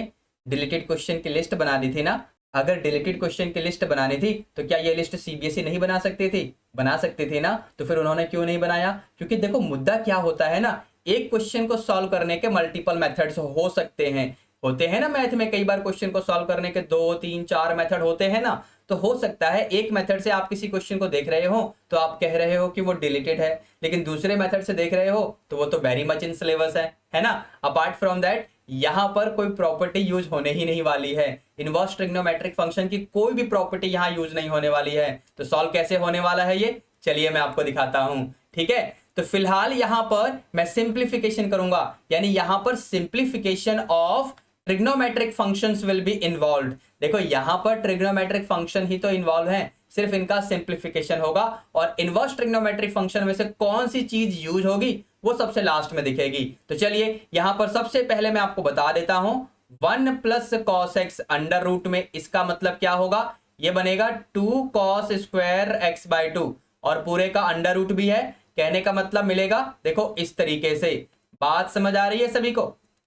डिलीटेड क्वेश्चन की लिस्ट बना दी थी ना। अगर डिलीटेड क्वेश्चन की लिस्ट बनानी थी तो क्या ये लिस्ट सीबीएसई नहीं बना सकती थी? बना सकती थी ना। तो फिर उन्होंने क्यों नहीं बनाया? क्योंकि देखो मुद्दा क्या होता है ना, एक क्वेश्चन को सॉल्व करने के मल्टीपल मेथड्स हो सकते हैं, होते हैं ना मैथ में, कई बार क्वेश्चन को सॉल्व करने के 2 3 4 मेथड होते हैं ना, तो हो सकता है एक मेथड से आप किसी क्वेश्चन को देख रहे हो तो आप कह रहे हो कि वो डिलीटेड है, लेकिन दूसरे मेथड से देख रहे हो तो वो तो वेरी मच इन सिलेबस है ना। अपार्ट फ्रॉम दैट यहाँ पर कोई प्रॉपर्टी यूज होने ही नहीं वाली है, इनवर्स ट्रिग्नोमेट्रिक फंक्शन की कोई भी प्रॉपर्टी यहाँ यूज नहीं होने वाली है। तो सॉल्व कैसे होने वाला है ये, चलिए मैं आपको दिखाता हूं। ठीक है, तो फिलहाल यहां पर मैं सिंप्लीफिकेशन करूंगा, यानी यहां पर simplification of trigonometric functions will be involve. देखो यहां पर ट्रिग्नोमेट्रिक फंक्शन ही तो इन्वॉल्व है, सिर्फ इनका सिंप्लीफिकेशन होगा, और इनवर्स ट्रिग्नोमेट्रिक फंक्शन में से कौन सी चीज यूज होगी वो सबसे लास्ट में दिखेगी। तो चलिए यहां पर सबसे पहले मैं आपको बता देता हूं, 1 plus cos x under root में, इसका मतलब क्या होगा, ये बनेगा 2 कॉस स्क्वायर एक्स बाई 2, और पूरे का अंडर रूट भी है, कहने का मतलब मिलेगा देखो इस तरीके से। बात समझ आ रही है सभी को,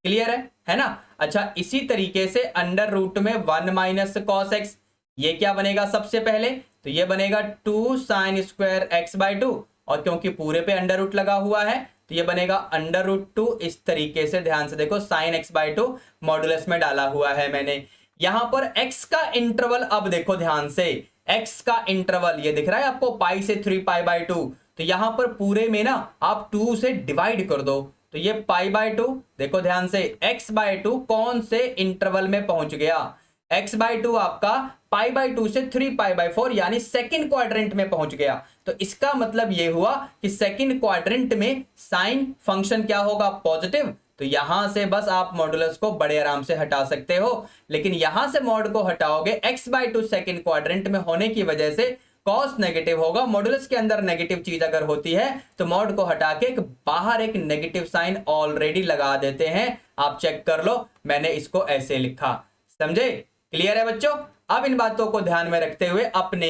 क्लियर है ना। अच्छा, इसी तरीके से अंडर रूट में 1 माइनस कॉस एक्स, ये क्या बनेगा सबसे पहले, तो ये बनेगा 2 साइन स्क्वायर एक्स बाई 2, और क्योंकि पूरे पे अंडर रूट लगा हुआ है तो ये बनेगा अंडर रूट 2। इस तरीके से ध्यान से देखो, साइन एक्स बाई 2 मॉडुलस में डाला हुआ है मैंने। यहां पर x का इंटरवल, अब देखो ध्यान से, x का इंटरवल ये दिख रहा है आपको, पाई से 3 पाई बाई 2, तो यहां पर पूरे में ना आप 2 से डिवाइड कर दो, तो ये पाई बाई 2, देखो ध्यान से x बाई 2 कौन से इंटरवल में पहुंच गया, x बाई 2 आपका पाई बाई 2 से 3 पाई बाई 4 यानी सेकंड क्वाड्रेंट में पहुंच गया। तो इसका मतलब ये हुआ कि सेकंड क्वाड्रेंट में साइन फंक्शन क्या होगा, पॉजिटिव। तो यहां से बस आप मॉडुलस को बड़े आराम से हटा सकते हो, लेकिन यहां से मॉड को हटाओगे x बाई 2 सेकंड क्वाड्रेंट में होने की वजह से कॉस नेगेटिव होगा। मॉडुलस के अंदर नेगेटिव चीज अगर होती है तो मॉड को हटा के बाहर एक नेगेटिव साइन ऑलरेडी लगा देते हैं, आप चेक कर लो, मैंने इसको ऐसे लिखा, समझे, क्लियर है बच्चों। अब इन बातों को ध्यान में रखते हुए अपने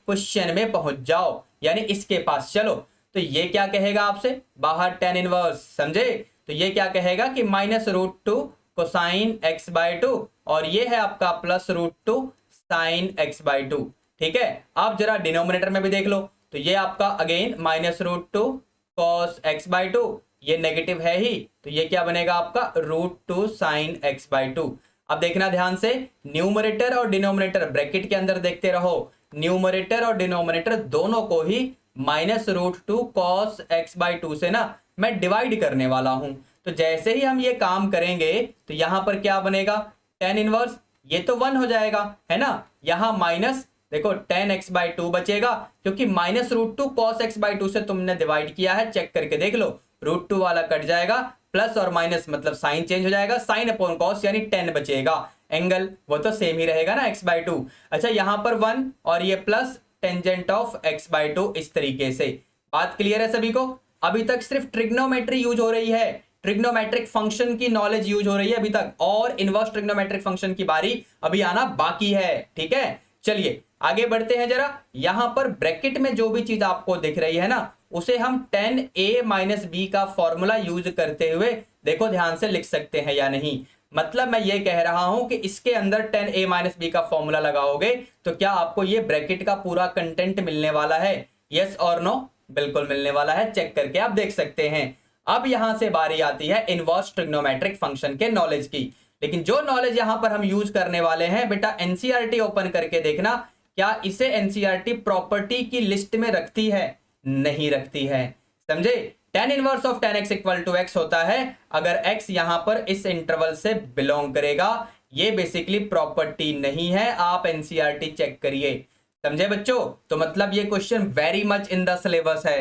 क्वेश्चन में पहुंच जाओ, यानी इसके पास चलो। तो ये क्या कहेगा आपसे, बाहर टेन इनवर्स, समझे, तो ये क्या कहेगा कि minus root 2 cosine x by 2, और ये है आपका plus root 2 sine x by 2। ठीक है, आप जरा डिनोमिनेटर में भी देख लो, तो ये आपका again minus root 2 cos x by 2, ये नेगेटिव है ही, तो ये क्या बनेगा आपका रूट 2 साइन एक्स बाई 2। अब देखना ध्यान से, न्यूमरेटर और डिनोमिनेटर ब्रैकेट के अंदर देखते रहो, न्यूमरेटर और डिनोमिनेटर दोनों को ही minus root 2 cos x by 2 से ना मैं डिवाइड करने वाला हूं। तो जैसे ही हम ये काम करेंगे तो यहां पर क्या बनेगा, टेन इनवर्स, ये तो 1 हो जाएगा, है ना, यहां माइनस देखो 10x बाई 2 बचेगा, क्योंकि minus root 2 cos x by 2 से तुमने डिवाइड किया है, चेक करके देख लो, रूट 2 वाला कट जाएगा, प्लस और माइनस मतलब साइन चेंज हो जाएगा, साइन अपॉन कॉस यानी 10 बचेगा, एंगल वो तो सेम ही रहेगा ना x बाई 2। अच्छा, यहां पर 1 और ये plus tangent of x by 2, इस तरीके से। बात क्लियर है सभी को, अभी तक सिर्फ ट्रिग्नोमेट्री यूज हो रही है, ट्रिग्नोमेट्रिक फंक्शन की नॉलेज यूज हो रही है अभी तक, और इनवर्स ट्रिग्नोमेट्रिक फंक्शन की बारी अभी आना बाकी है। ठीक है, चलिए आगे बढ़ते हैं जरा। यहां पर ब्रैकेट में जो भी चीज आपको दिख रही है ना, उसे हम 10a माइनस बी का फॉर्मूला यूज करते हुए देखो ध्यान से लिख सकते हैं या नहीं। मतलब मैं ये कह रहा हूं कि इसके अंदर 10a माइनस बी का फॉर्मूला लगाओगे तो क्या आपको ये ब्रैकेट का पूरा कंटेंट मिलने वाला है, यस और नो, बिल्कुल मिलने वाला है, चेक करके आप देख सकते हैं। अब यहां से बारी आती है इनवर्स ट्रिग्नोमेट्रिक फंक्शन के नॉलेज की, लेकिन जो नॉलेज यहां पर हम यूज करने वाले हैं बेटा, एनसीईआरटी ओपन करके देखना, क्या इसे एनसीईआरटी प्रॉपर्टी की लिस्ट में रखती है, नहीं रखती है, समझे। tan inverse of tan x equal to x होता है अगर x यहां पर इस इंटरवल से बिलोंग करेगा, ये बेसिकली प्रॉपर्टी नहीं है, आप एनसीईआरटी चेक करिए, समझे बच्चों। तो मतलब ये question very much in the syllabus है,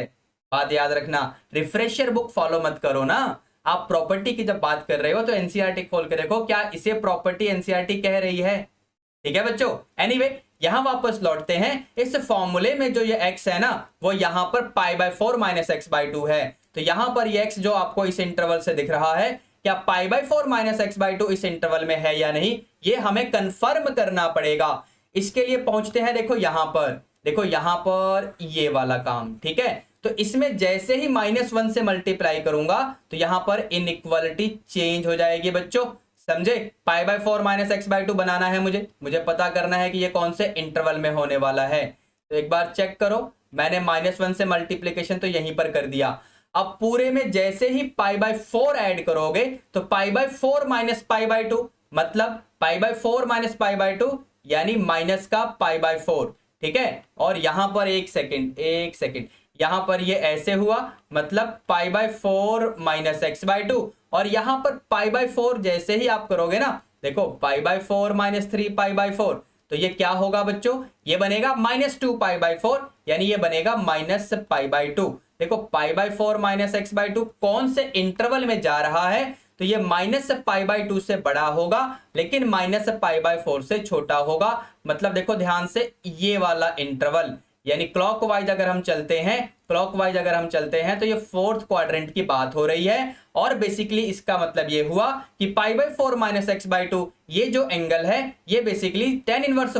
बात याद रखना, रिफ्रेशर बुक फॉलो मत करो ना, आप प्रॉपर्टी की जब बात कर रहे हो तो एनसीईआरटी खोल के देखो, क्या इसे प्रॉपर्टी एनसीईआरटी कह रही है। ठीक है बच्चों, एनीवे यहां वापस लौटते हैं, इस फॉर्मूले में जो ये x है ना, वो यहां पर pi by 4 minus x by 2 है, तो यहां पर ये x जो आपको इस इंटरवल से दिख रहा है, क्या pi by 4 minus x by 2 इस इंटरवल में है या नहीं, ये हमें कंफर्म करना पड़ेगा। इसके लिए पहुंचते हैं, देखो यहां पर, देखो यहां पर ये वाला काम, ठीक है, तो इसमें जैसे ही -1 से मल्टीप्लाई करूंगा तो यहां पर इनइक्वालिटी चेंज हो जाएगी बच्चों, समझे। Pi by 4 minus x by 2 बनाना है मुझे पता करना है कि ये कौन से इंटरवल में होने वाला है, तो एक बार चेक करो, मैंने -1 से मल्टीप्लीकेशन तो यहीं पर कर दिया। अब पूरे में जैसे ही पाई बाई 4 ऐड करोगे तो pi by 4 minus pi by 2, मतलब π/4 माइनस π/2 यानी माइनस का π/4, ठीक है। और यहां पर एक सेकेंड यहां पर ये ऐसे हुआ, मतलब π/4 माइनस x/2, और यहां पर π/4 जैसे ही आप करोगे ना, देखो π/4 माइनस 3π/4, तो ये क्या होगा बच्चों, ये बनेगा -2π/4, यानी ये बनेगा -π/2। देखो π/4 माइनस x/2 कौन से इंटरवल में जा रहा है, तो ये -π/2 से बड़ा होगा, लेकिन -π/4 से छोटा होगा। मतलब देखो ध्यान से, ये वाला इंटरवल, यानी क्लॉकवाइज अगर हम चलते हैं तो ये फोर्थ क्वाड्रेंट की बात हो रही है। और बेसिकली इसका मतलब ये हुआ कि π/4 माइनस x/2 ये जो एंगल है, ये बेसिकली tan इनवर्स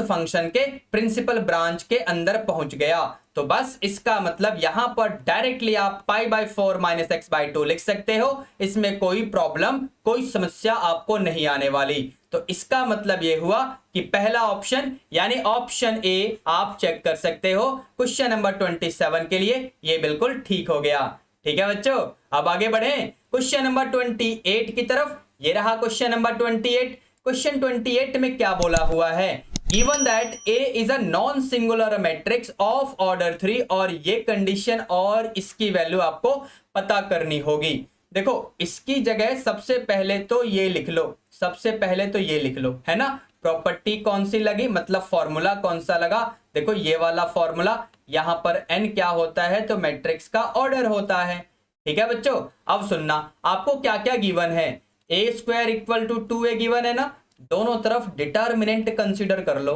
फंक्शन के प्रिंसिपल ब्रांच के अंदर पहुंच गया। तो बस इसका मतलब यहां पर डायरेक्टली आप π/4 माइनस x/2 लिख सकते हो, इसमें कोई प्रॉब्लम, कोई समस्या आपको नहीं आने वाली। तो इसका मतलब यह हुआ कि पहला ऑप्शन यानी ऑप्शन ए आप चेक कर सकते हो क्वेश्चन नंबर 27 के लिए, ये बिल्कुल ठीक हो गया। ठीक है बच्चों, अब आगे बढ़े क्वेश्चन नंबर 28 की तरफ। ये रहा क्वेश्चन नंबर 28। क्वेश्चन 28 में क्या बोला हुआ है, given that A is a non singular matrix of order 3, और ये कंडीशन और इसकी वैल्यू आपको पता करनी होगी। देखो इसकी जगह सबसे पहले तो ये लिख लो, है ना। प्रॉपर्टी कौन सी लगी, मतलब फॉर्मूला कौन सा लगा, देखो ये वाला फॉर्मूला। यहां पर n क्या होता है, तो मैट्रिक्स का ऑर्डर होता है। ठीक है बच्चों, अब सुनना, आपको क्या क्या गिवन है, a² = 2a गिवन है ना। दोनों तरफ डिटर्मिनेंट कंसीडर कर लो,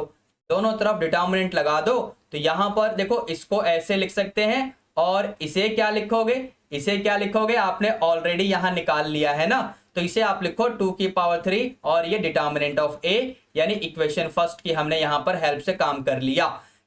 दोनों तरफ डिटर्मिनेंट लगा दो। तो यहां पर देखो इसको ऐसे लिख सकते हैं, और इसे क्या लिखोगे, आपने ऑलरेडी यहां निकाल लिया है ना। तो इसे आप लिखो 2⁵, और ये डिटर्मिनेंट ऑफ a, यानी इक्वेशन फर्स्ट की हमने यहां पर हेल्प से काम कर लिया।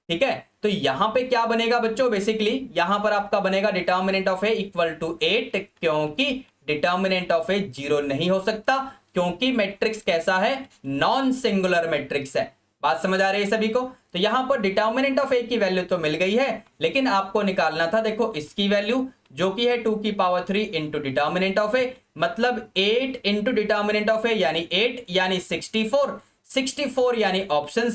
ठीक है, तो यहां पे क्या बनेगा बच्चों, बेसिकली यहां पर आपका बनेगा डिटर्मिनेंट ऑफ a = 8, क्योंकि डिटर्मिनेंट ऑफ a 0 नहीं हो सकता, क्योंकि मैट्रिक्स कैसा है, नॉन सिंगुलर मैट्रिक्स है। बात समझ आ रही है सभी को। तो यहां पर डिटर्मिनेंट ऑफ a की वैल्यू तो मिल गई है, लेकिन आपको निकालना था देखो इसकी वैल्यू, जो कि है 2⁵ इंटू डिटर्मिनेंट ऑफ a, मतलब 8 इंटू डिटर्मिनेंट ऑफ a यानी 8 यानी 64 यानी ऑप्शन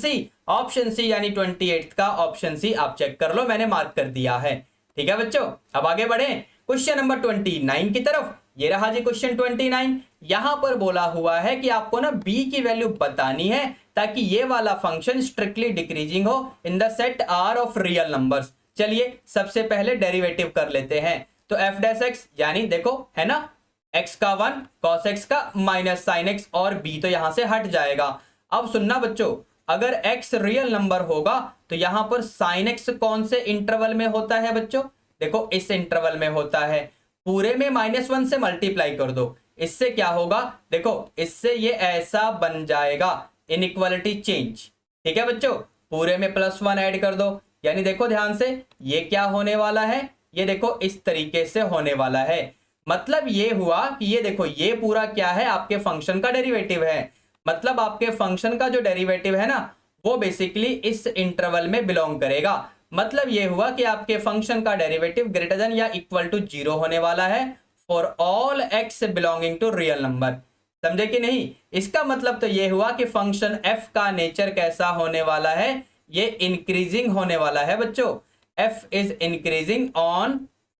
सी यानी 28 का ऑप्शन सी आप चेक कर लो, मैंने मार्क कर दिया है। ठीक है बच्चों, अब आगे बढ़े क्वेश्चन नंबर 29 की तरफ। ये रहा जी क्वेश्चन 29। यहां पर बोला हुआ है कि आपको ना b की वैल्यू बतानी है, ताकि ये वाला फंक्शन स्ट्रिक्टली डिक्रीजिंग हो इन the set R of real numbers. चलिए सबसे पहले डेरिवेटिव कर लेते हैं। तो f' यानी देखो है ना, x का 1 cos x का माइनस sin x, और b तो यहां से हट जाएगा। अब सुनना बच्चों, अगर x रियल नंबर होगा तो यहां पर sin x कौन से इंटरवल में होता है बच्चों, देखो इस इंटरवल में होता है। पूरे में -1 से मल्टीप्लाई कर दो, इससे क्या होगा, देखो इससे ये ऐसा बन जाएगा, इनइक्वालिटी चेंज। ठीक है बच्चों, पूरे में +1 ऐड कर दो, यानी देखो ध्यान से, ये क्या होने वाला है, ये देखो इस तरीके से होने वाला है। मतलब ये हुआ कि ये देखो, ये पूरा क्या है, आपके फंक्शन का डेरिवेटिव है। मतलब आपके फंक्शन का जो डेरिवेटिव है ना, वो बेसिकली इस इंटरवल में बिलोंग करेगा। मतलब ये हुआ कि आपके फंक्शन का डेरिवेटिव ग्रेटर देन या इक्वल टू 0 होने वाला है for all x belonging to real number. समझे कि नहीं। इसका मतलब तो ये हुआ कि फंक्शन f का नेचर कैसा होने वाला है, ये इंक्रीजिंग होने वाला है बच्चों। f is increasing on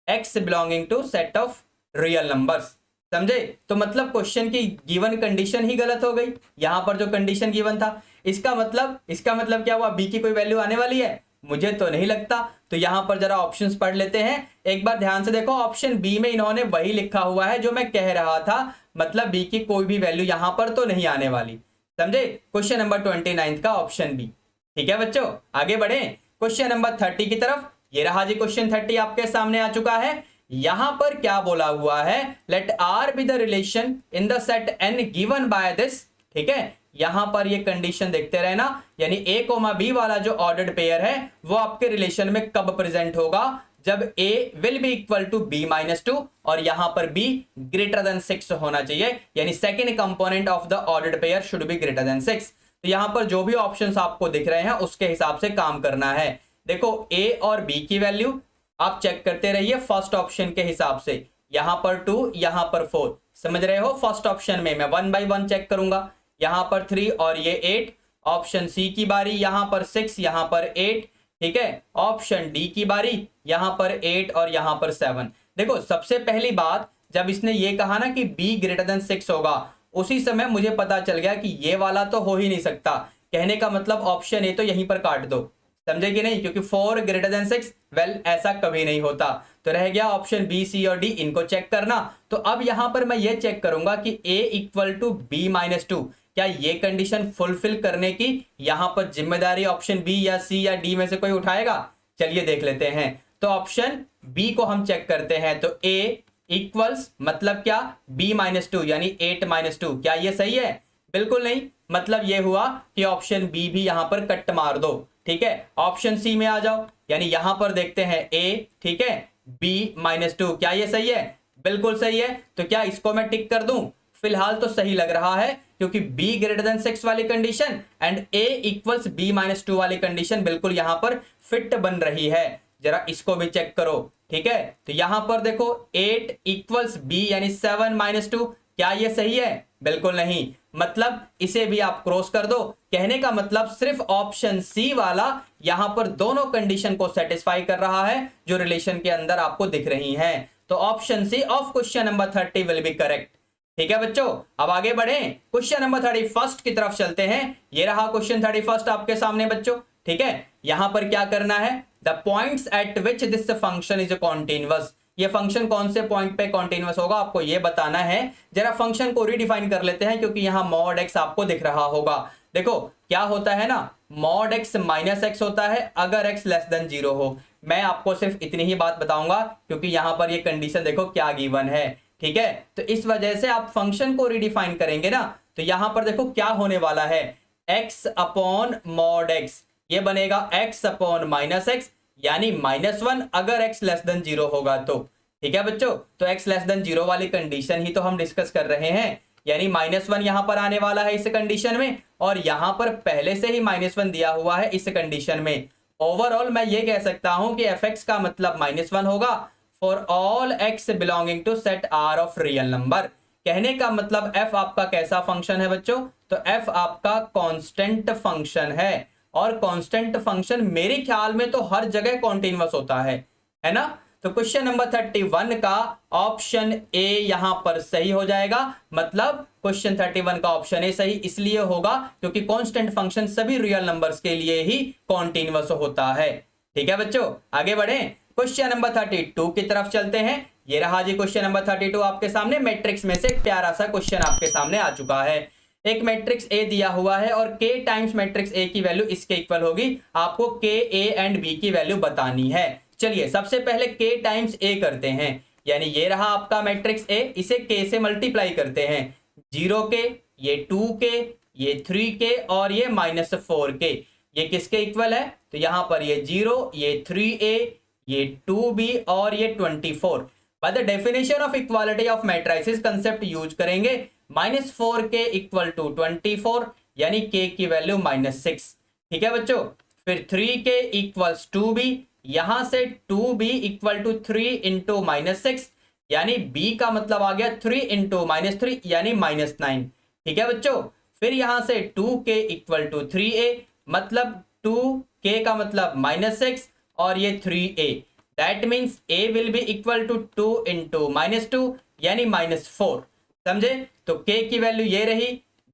x belonging to set of real numbers. समझे। तो मतलब क्वेश्चन की गिवन कंडीशन ही गलत हो गई। यहां पर जो कंडीशन गिवन था, इसका मतलब क्या हुआ, b की कोई वैल्यू आने वाली है, मुझे तो नहीं लगता। तो यहां पर जरा ऑप्शंस पढ़ लेते हैं एक बार ध्यान से। देखो ऑप्शन बी में इन्होंने वही लिखा हुआ है जो मैं कह रहा था, मतलब बी की कोई भी वैल्यू यहां पर तो नहीं आने वाली। समझे। क्वेश्चन नंबर 29 का ऑप्शन बी। ठीक है बच्चों, आगे बढ़े क्वेश्चन नंबर 30 की तरफ। ये रहा जी क्वेश्चन 30 आपके सामने आ चुका है। यहां पर क्या बोला हुआ है, let R be the relation in the set N given by this. ठीक है, यहां पर ये कंडीशन देखते रहना, यानी a, b वाला जो ऑर्डर्ड पेयर है वो आपके रिलेशन में कब प्रेजेंट होगा, जब a will be equal to b -2 और यहां पर b ग्रेटर देन 6 होना चाहिए, यानी second component of the ordered pair should be greater than 6। तो यहां पर जो भी ऑप्शंस आपको दिख रहे हैं उसके हिसाब से काम करना है। देखो a और b की वैल्यू आप चेक करते रहिए फर्स्ट ऑप्शन के हिसाब से। यहाँ पर 2, यहाँ पर 4। समझ रहे हो? फर्स्ट ऑप्शन में मैं 1 by 1 चेक करूंगा, यहाँ पर 3 और ये 8। ऑप्शन सी की बारी, यहाँ पर 6, यहाँ पर 8। ठीक है, ऑप्शन डी की बारी, यहाँ पर 8 और यहाँ पर 7। देखो सबसे पहली बात, जब इसने ये कहा ना कि b ग्रेटर देन 6 होगा, उसी समय मुझे पता चल गया कि ये वाला तो हो ही नहीं सकता। कहने का मतलब ऑप्शन ए तो यहीं पर काट दो। समझे कि नहीं? क्योंकि 4 ग्रेटर देन 6, वेल ऐसा कभी नहीं होता। तो रह गया ऑप्शन बी, सी और डी, इनको चेक करना। तो अब यहां पर मैं ये चेक करूंगा कि a equal to B minus 2, क्या ये कंडीशन फुलफिल करने की यहां पर जिम्मेदारी ऑप्शन बी या सी या डी में से कोई उठाएगा? चलिए देख लेते हैं। तो ऑप्शन बी को हम चेक करते हैं। तो a इक्वल्स मतलब क्या? b माइनस 2 यानी 8 माइनस 2। क्या ये सही है? बिल्कुल नहीं। मतलब ये हुआ कि ऑप्शन बी भी यहां पर कट मार दो। ठीक है, ऑप्शन सी में आ जाओ, यानी यहां पर देखते हैं a, ठीक है, b माइनस 2। क्या ये सही है? बिल्कुल सही है। तो क्या इसको मैं टिक कर दूं? फिलहाल तो सही लग रहा है, क्योंकि b ग्रेटर देन 6 वाली condition and a equals b minus 2 वाली कंडीशन बिल्कुल यहां पर फिट बन रही है। जरा इसको भी चेक करो। ठीक है, तो यहां पर देखो 8 इक्वल्स b यानी 7 माइनस 2। क्या ये सही है? बिल्कुल नहीं। मतलब इसे भी आप क्रॉस कर दो। कहने का मतलब सिर्फ ऑप्शन सी वाला यहां पर दोनों कंडीशन को सेटिस्फाई कर रहा है जो रिलेशन के अंदर आपको दिख रही हैं। तो option C of question number 30 will be correct. ठीक है बच्चों, अब आगे बढ़े, क्वेश्चन नंबर 31 की तरफ चलते हैं। ये रहा क्वेश्चन 31 आपके सामने बच्चों। ठीक है, यहां पर क्या करना है? The points at which this function is continuous. ये फंक्शन कौन से पॉइंट पे कॉन्टिन्यूअस होगा आपको ये बताना है। जरा फंक्शन को रीडिफाइन कर लेते हैं, क्योंकि यहां मॉड एक्स आपको दिख रहा होगा। देखो क्या होता है ना, मॉड एक्स माइनस एक्स होता है अगर एक्स लेस देन 0 हो। मैं आपको सिर्फ इतनी ही बात बताऊंगा, क्योंकि यहां पर ये कंडीशन देखो क्या गिवन है। ठीक है, तो इस वजह से आप फंक्शन को रीडिफाइन करेंगे ना, तो यहां पर देखो क्या होने वाला है, एक्स अपॉन मॉड एक्स, ये बनेगा एक्स अपॉन माइनस एक्स, यानी -1 अगर x लेस देन 0 होगा तो। ठीक है बच्चों, तो x लेस देन 0 वाली कंडीशन ही तो हम डिस्कस कर रहे हैं, यानी -1 यहां पर आने वाला है इस कंडीशन में, और यहां पर पहले से ही -1 दिया हुआ है इस कंडीशन में। ओवरऑल मैं ये कह सकता हूं कि fx का मतलब -1 होगा for all x belonging to set r of real number. कहने का मतलब f आपका कैसा फंक्शन है बच्चों? तो f आपका कांस्टेंट फंक्शन है, और कांस्टेंट फंक्शन मेरे ख्याल में तो हर जगह कॉन्टिन्यूअस होता है ना। तो क्वेश्चन नंबर 31 का ऑप्शन ए यहां पर सही हो जाएगा। मतलब क्वेश्चन 31 का ऑप्शन ए सही इसलिए होगा क्योंकि कांस्टेंट फंक्शन सभी रियल नंबर्स के लिए ही कॉन्टिन्यूअस होता है। ठीक है बच्चों, आगे बढ़े, क्वेश्चन नंबर 32 की तरफ चलते हैं। ये रहा जी क्वेश्चन नंबर 32 आपके सामने। मैट्रिक्स में से एक प्यारा सा क्वेश्चन आपके सामने आ चुका है। एक मैट्रिक्स ए दिया हुआ है और k टाइम्स मैट्रिक्स ए की वैल्यू इसके इक्वल होगी। आपको k a एंड b की वैल्यू बतानी है। चलिए सबसे पहले k टाइम्स a करते हैं, यानी ये रहा आपका मैट्रिक्स a, इसे k से मल्टीप्लाई करते हैं। 0k, ये 2k, ये 3k और ये -4k, ये किसके इक्वल है? तो यहां पर ये 0, ये 3a, ये 2b और ये 24। By the definition of equality of matrices concept use करेंगे। -4k इक्वल टू 24, यानी k की वैल्यू -6। ठीक है बच्चों, फिर 3k इक्वल्स 2b, यहां से 2b इक्वल टू 3 इंटू -6, यानी b का मतलब आ गया 3 इंटू -3 यानी -9। ठीक है बच्चों, फिर यहां से 2k इक्वल टू 3a, मतलब 2k का मतलब -6 और ये 3a, that means a will be equal to 2 into -2 यानी -4। समझे? तो k की वैल्यू ये रही,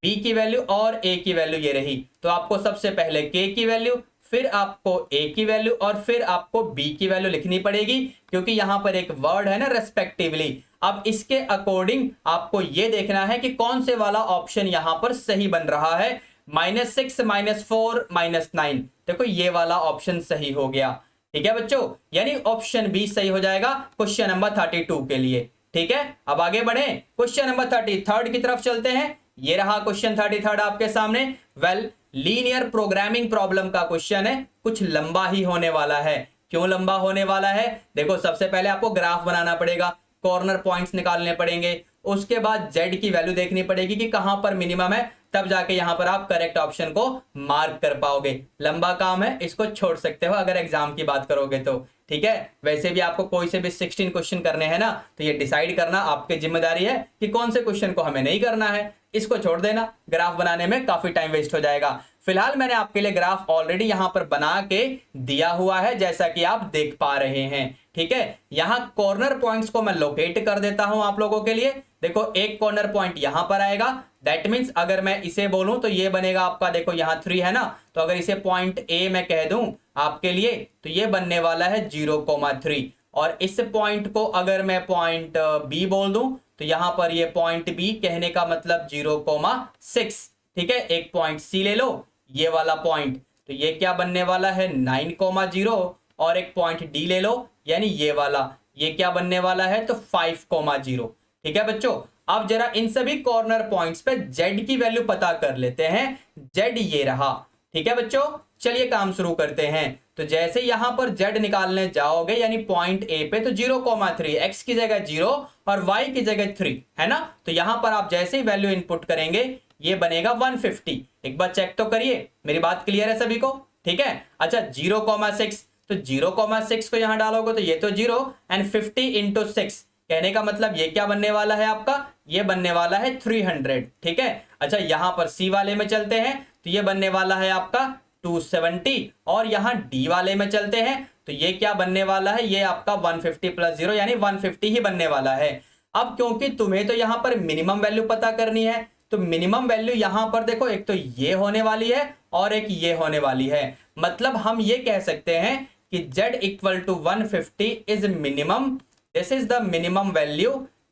b की वैल्यू और a की वैल्यू ये रही। तो आपको सबसे पहले k की वैल्यू, फिर आपको a की वैल्यू और फिर आपको b की वैल्यू लिखनी पड़ेगी, क्योंकि यहां पर एक वर्ड है ना रेस्पेक्टिवली। अब इसके अकॉर्डिंग आपको ये देखना है कि कौन से वाला ऑप्शन यहां पर सही बन रहा है। -6, -4, -9, देखो ये वाला ऑप्शन सही हो गया। ठीक है बच्चों, यानी ऑप्शन बी सही हो जाएगा क्वेश्चन नंबर 32 के लिए। ठीक है, अब आगे बढ़े, क्वेश्चन नंबर 33 की तरफ चलते हैं। ये रहा क्वेश्चन 33 आपके सामने। वेल, लीनियर प्रोग्रामिंग प्रॉब्लम का क्वेश्चन है, कुछ लंबा ही होने वाला है। क्यों लंबा होने वाला है? देखो सबसे पहले आपको ग्राफ बनाना पड़ेगा, कॉर्नर पॉइंट्स निकालने पड़ेंगे, उसके बाद z की वैल्यू देखनी पड़ेगी कि कहां पर मिनिमम है तब जाके यहाँ पर आप करेक्ट ऑप्शन को मार्क कर पाओगे। लंबा काम है, इसको छोड़ सकते हो अगर एग्जाम की बात करोगे तो, ठीक है। वैसे भी आपको कोई से भी 16 क्वेश्चन करने हैं ना, तो ये डिसाइड करना आपकी जिम्मेदारी है कि कौन से क्वेश्चन को हमें नहीं करना है, इसको छोड़ देना। ग्राफ बनाने में काफी टाइम वेस्ट हो जाएगा। फिलहाल मैंने आपके लिए ग्राफ ऑलरेडी यहां पर बना के दिया हुआ है, जैसा कि आप देख पा रहे हैं, ठीक है। यहां कॉर्नर पॉइंट्स को मैं लोकेट कर देता हूं आप लोगों के लिए। देखो एक कॉर्नर पॉइंट यहां पर आएगा, दैट मीन्स अगर मैं इसे बोलूं तो ये बनेगा आपका, देखो यहां 3 है ना, तो अगर इसे पॉइंट ए मैं कह दूं आपके लिए तो ये बनने वाला है 0,3। और इस पॉइंट को अगर मैं पॉइंट बी बोल दूं तो यहां पर ये पॉइंट बी कहने का मतलब 0,6, ठीक है। एक पॉइंट सी ले लो, ये वाला पॉइंट, तो ये क्या बनने वाला है 9,0। और एक पॉइंट डी ले लो, यानी ये वाला, ये क्या बनने वाला है तो 5,0, ठीक है बच्चों। अब जरा इन सभी कॉर्नर पॉइंट्स पे जेड की वैल्यू पता कर लेते हैं। जेड ये रहा, ठीक है बच्चों। चलिए काम शुरू करते हैं। तो जैसे यहां पर जेड निकालने जाओगे यानी पॉइंट ए पे, तो 0,3, एक्स की जगह 0 और वाई की जगह 3 है ना। तो यहां पर आप जैसे ही वैल्यू इनपुट करेंगे ये बनेगा 150। एक बार चेक तो करिए, मेरी बात क्लियर है सभी को, ठीक है। अच्छा 0,6, तो 0,6 को यहां डालोगे तो ये तो 0 एंड 50 इंटू 6 कहने का मतलब ये क्या बनने वाला है आपका, ये बनने वाला है 300, ठीक है। अच्छा यहां पर सी वाले में चलते हैं तो ये बनने वाला है आपका 270। और यहां डी वाले में चलते हैं तो ये क्या बनने वाला है, ये आपका 150 प्लस 0 यानी 150 ही बनने वाला है। अब क्योंकि तुम्हें तो यहां पर मिनिमम वैल्यू पता करनी है, तो मिनिमम वैल्यू यहां पर देखो एक तो ये होने वाली है और एक ये होने वाली है। मतलब हम ये कह सकते हैं कि z equal to 150 is minimum, this is the minimum value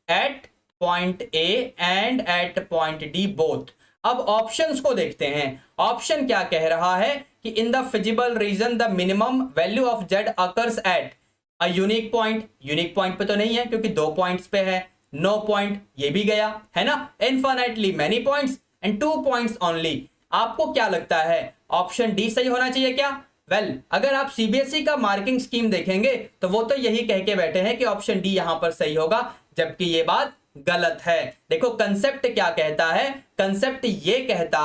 at point A and at point D both. अब ऑप्शंस को देखते हैं। ऑप्शन क्या कह रहा है कि in the feasible region the minimum value of z occurs at a unique point. Unique point पे तो नहीं है क्योंकि 2 पॉइंट्स पे है, नो पॉइंट ये भी गया है ना, infinitely many points and 2 points only. आपको क्या लगता है ऑप्शन डी सही होना चाहिए क्या? अगर आप सीबीएसई का मार्किंग स्कीम देखेंगे तो वो तो यही कह के बैठे हैं कि ऑप्शन डी यहां पर सही होगा, जबकि ये बात गलत है। देखो कंसेप्ट क्या कहता है, कंसेप्ट ये कहता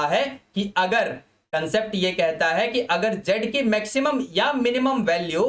है कि अगर z की मैक्सिमम या मिनिमम वैल्यू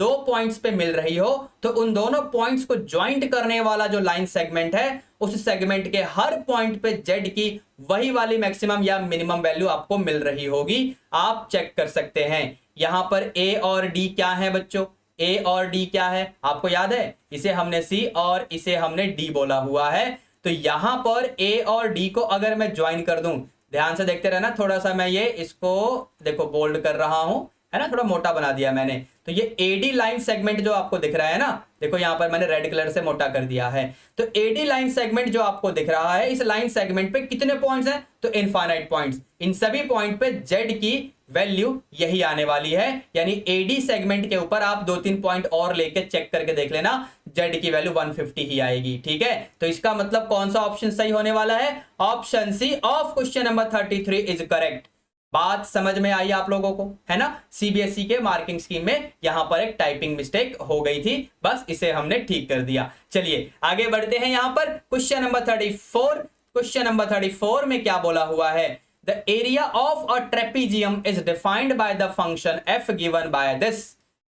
2 पॉइंट्स पे मिल रही हो तो उन दोनों पॉइंट्स को ज्वाइंट करने वाला जो लाइन सेगमेंट है उस सेगमेंट के हर पॉइंट पे z की वही वाली मैक्सिमम या मिनिमम वैल्यू आपको मिल रही होगी। आप चेक कर सकते हैं यहां पर a और d क्या है बच्चों, a और d क्या है आपको याद है, इसे हमने c और इसे हमने d बोला हुआ है। तो यहां पर a और d को अगर मैं ज्वाइन कर दूं, ध्यान से देखते रहना, थोड़ा सा मैं ये इसको देखो बोल्ड कर रहा हूं, है ना, थोड़ा मोटा बना दिया मैंने। तो ये एडी लाइन सेगमेंट जो आपको दिख रहा है ना, देखो यहां पर मैंने रेड कलर से मोटा कर दिया है। तो एडी लाइन सेगमेंट जो आपको दिख रहा है, इस लाइन सेगमेंट पे कितने पॉइंट्स हैं, तो इनफाइनाइट पॉइंट्स। इन सभी पॉइंट पे जेड की वैल्यू यही आने वाली है, यानी एडी सेगमेंट के ऊपर आप 2-3 पॉइंट और लेके चेक करके देख लेना, जेड की वैल्यू 150 ही आएगी, ठीक है। तो इसका मतलब कौन सा ऑप्शन सही होने वाला है, option C of question number 33 is correct. बात समझ में आई आप लोगों को, है ना। सीबीएसई के मार्किंग स्कीम में यहां पर एक टाइपिंग मिस्टेक हो गई थी, बस इसे हमने ठीक कर दिया। चलिए आगे बढ़ते हैं। यहां पर क्वेश्चन नंबर 34, क्वेश्चन नंबर 34 में क्या बोला हुआ है, the area of a trapezium is defined by the function F given by this,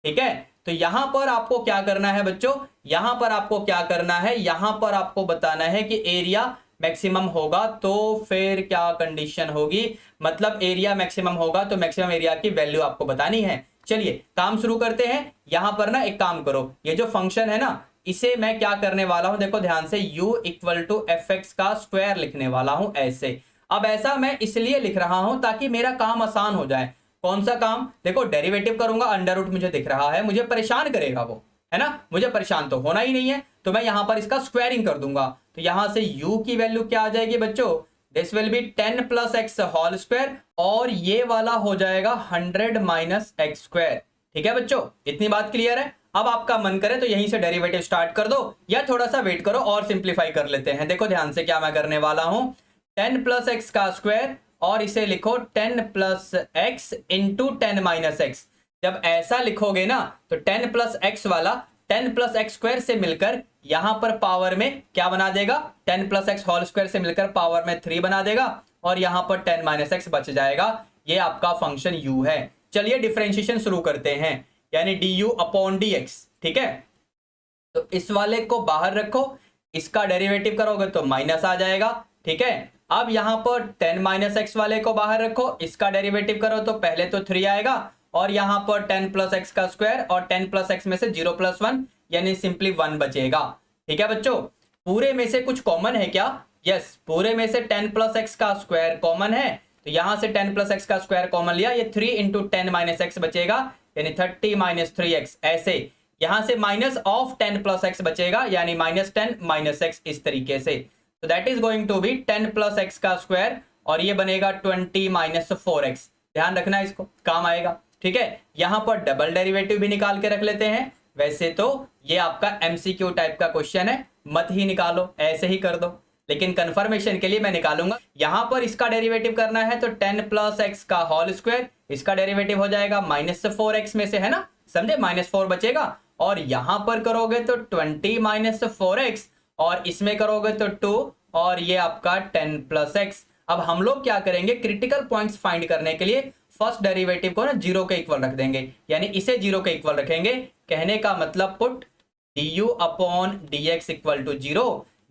ठीक है। तो यहां पर आपको क्या करना है बच्चों, यहां पर आपको क्या करना है, यहां पर आपको बताना है कि एरिया मैक्सिमम होगा तो फिर क्या कंडीशन होगी, मतलब एरिया मैक्सिमम होगा तो मैक्सिमम एरिया की वैल्यू आपको बतानी है। चलिए काम शुरू करते हैं। यहां पर ना एक काम करो, ये जो फंक्शन है ना इसे मैं क्या करने वाला हूं, देखो ध्यान से, u equal to F x का स्क्वायर लिखने वाला हूं ऐसे। अब ऐसा मैं इसलिए लिख रहा हूं ताकि मेरा काम आसान हो जाए। कौन सा काम, देखो डेरिवेटिव करूंगा, अंडर रूट मुझे दिख रहा है, मुझे परेशान करेगा वो, है ना, मुझे परेशान तो होना ही नहीं है, तो मैं यहां पर इसका स्क्वायरिंग कर दूंगा। तो यहां से u की वैल्यू क्या आ जाएगी बच्चों, this will be 10 plus x whole square, और ये वाला हो जाएगा 100 माइनस एक्स स्क्वायर, ठीक है बच्चों, इतनी बात क्लियर है। अब आपका मन करे तो यहीं से डेरिवेटिव स्टार्ट कर दो या थोड़ा सा वेट करो और सिंप्लीफाई कर लेते हैं। देखो ध्यान से क्या मैं करने वाला हूं, 10 प्लस एक्स का स्क्वायर और इसे लिखो 10 plus x into 10 minus x. जब ऐसा लिखोगे ना तो 10 प्लस एक्स वाला 10 प्लस एक्स स्क्वायर से मिलकर यहां पर पावर में क्या बना देगा, 10 प्लस एक्स होल स्क्वायर से मिलकर पावर में 3 बना देगा। और यहाँ पर 10 माइनस एक्स बच जाएगा। ये आपका फंक्शन u है। चलिए डिफरेंशिएशन शुरू करते हैं, यानी du अपॉन dx। ठीक है, तो इस वाले को बाहर रखो, इसका डेरिवेटिव करोगे तो माइनस आ जाएगा। ठीक है, अब यहाँ पर 10 माइनस एक्स वाले को बाहर रखो, इसका डेरिवेटिव करो तो पहले तो 3 आएगा, और यहाँ पर 10 प्लस एक्स का स्क्वायर, और 10 प्लस एक्स में से 0 प्लस 1 यानी सिंपली 1 बचेगा। ठीक है बच्चों, पूरे में से कुछ कॉमन है क्या? यस, पूरे में से 10 प्लस एक्स का स्क्वायर कॉमन है, तो यहां से 10 प्लस एक्स का स्क्वायर कॉमन लिया, ये 3 इंटू 10 माइनस एक्स बचेगा, यानी 30 माइनस 3x। ऐसे यहां से माइनस ऑफ 10 प्लस एक्स बचेगा, यानी माइनस 10 माइनस एक्स, इस तरीके से। तो that is going to be 10 plus x का स्क्वायर, और ये बनेगा 20 माइनस 4x। ध्यान रखना, इसको काम आएगा। ठीक है, यहां पर डबल डेरिवेटिव भी निकाल के रख लेते हैं। वैसे तो ये आपका एमसीक्यू टाइप का क्वेश्चन है, मत ही निकालो, ऐसे ही कर दो, लेकिन कंफर्मेशन के लिए मैं निकालूंगा। यहां पर इसका डेरिवेटिव करना है तो 10 प्लस एक्स का होल स्क्वायर, इसका डेरिवेटिव हो जाएगा माइनस 4x में से, है ना, समझे, माइनस 4 बचेगा। और यहां पर करोगे तो 20 माइनस 4x, और इसमें करोगे तो 2, और ये आपका 10 प्लस एक्स। अब हम लोग क्या करेंगे, क्रिटिकल पॉइंट्स फाइंड करने के लिए फर्स्ट डेरिवेटिव को ना 0 के इक्वल रख देंगे, यानी इसे 0 के इक्वल रखेंगे। कहने का मतलब put du upon dx equal to 0।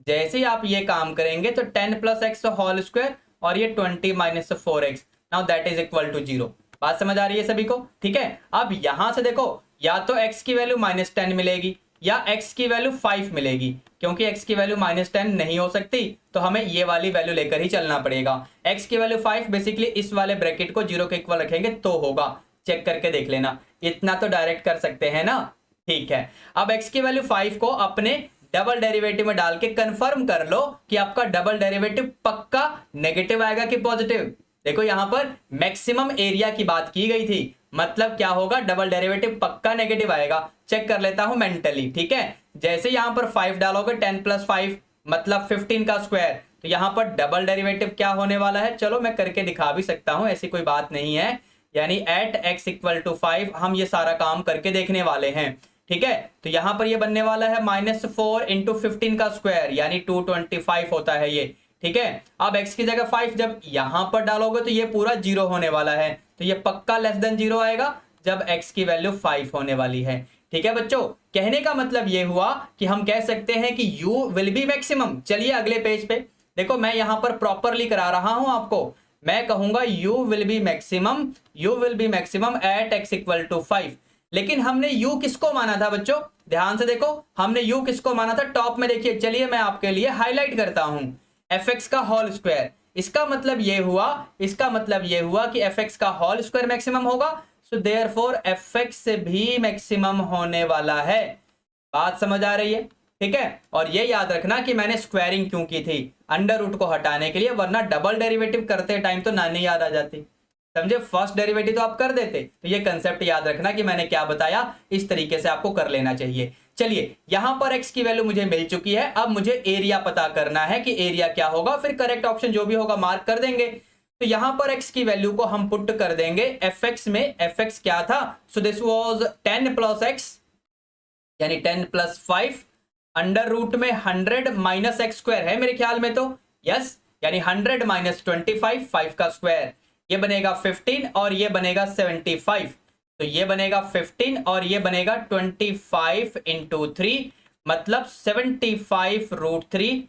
जैसे ही आप ये काम करेंगे तो 10 प्लस एक्स होल स्क्वायर, और ये 20 minus 4x, now that is equal to 0। बात समझ आ रही है सभी को? ठीक है, अब यहां से देखो, या तो x की वैल्यू माइनस 10 मिलेगी, या x की वैल्यू 5 मिलेगी। क्योंकि x की वैल्यू माइनस 10 नहीं हो सकती, तो हमें ये वाली वैल्यू लेकर ही चलना पड़ेगा। x की वैल्यू 5, बेसिकली इस वाले ब्रैकेट को 0 के इक्वल रखेंगे तो होगा। चेक करके देख लेना, इतना तो डायरेक्ट कर सकते हैं ना। ठीक है, अब x की वैल्यू 5 को अपने डबल डेरिवेटिव में डाल के कंफर्म कर लो कि आपका डबल डेरिवेटिव पक्का नेगेटिव आएगा कि पॉजिटिव। देखो यहां पर मैक्सिमम एरिया की बात की गई थी, मतलब क्या होगा, डबल डेरिवेटिव पक्का नेगेटिव आएगा। चेक कर लेता हूं मेंटली। ठीक है, जैसे यहां पर 5 डालोगे, 10 प्लस 5 मतलब 15 का स्क्वायर, तो यहां पर डबल डेरिवेटिव क्या होने वाला है, चलो मैं करके दिखा भी सकता हूं, ऐसी कोई बात नहीं है। यानी एट x इक्वल टू 5 हम ये सारा काम करके देखने वाले हैं। ठीक है, तो यहां पर ये बनने वाला है -4 इंटू 15 का स्क्वायर, यानी 225 होता है ये। ठीक है, अब x की जगह 5 जब यहां पर डालोगे तो ये पूरा 0 होने वाला है, तो ये पक्का लेस देन 0 आएगा जब x की वैल्यू 5 होने वाली है। ठीक है बच्चों, कहने का मतलब ये हुआ कि हम कह सकते हैं कि u विल बी मैक्सिमम। चलिए अगले पेज पे देखो, मैं यहां पर प्रॉपरली करा रहा हूं आपको। मैं कहूंगा u will be maximum at x equal to 5। लेकिन हमने u किसको माना था बच्चों, ध्यान से देखो, हमने u किसको माना था, टॉप में देखिए। चलिए मैं आपके लिए हाईलाइट करता हूं, fx का होल स्क्वायर। इसका मतलब ये हुआ कि fx का होल स्क्वायर मैक्सिमम होगा, सो देयरफॉर fx से भी मैक्सिमम होने वाला है। बात समझ आ रही है? ठीक है, और ये याद रखना कि मैंने स्क्वायरिंग क्यों की थी, अंडर रूट को हटाने के लिए, वरना डबल डेरिवेटिव करते टाइम तो नानी याद आ जाती, समझे। फर्स्ट डेरिवेटिव तो आप कर देते, तो ये कंसेप्ट याद रखना कि मैंने क्या बताया, इस तरीके से आपको कर लेना चाहिए। चलिए यहां पर x की वैल्यू मुझे मिल चुकी है, अब मुझे एरिया पता करना है कि एरिया क्या होगा, फिर करेक्ट ऑप्शन जो भी होगा मार्क कर देंगे। तो यहां पर x की वैल्यू को हम पुट कर देंगे fx में। fx क्या था, so this was 10 plus x, यानी 10 प्लस 5 अंडर रूट में 100 माइनस एक्स स्क्वायर है मेरे ख्याल में, तो यस, यानी 100 माइनस 25, 5 का स्क्वायर, ये बनेगा 15 और ये बनेगा 75। तो ये बनेगा 15 और ये बनेगा 25 इंटू 3, मतलब 75 रूट 3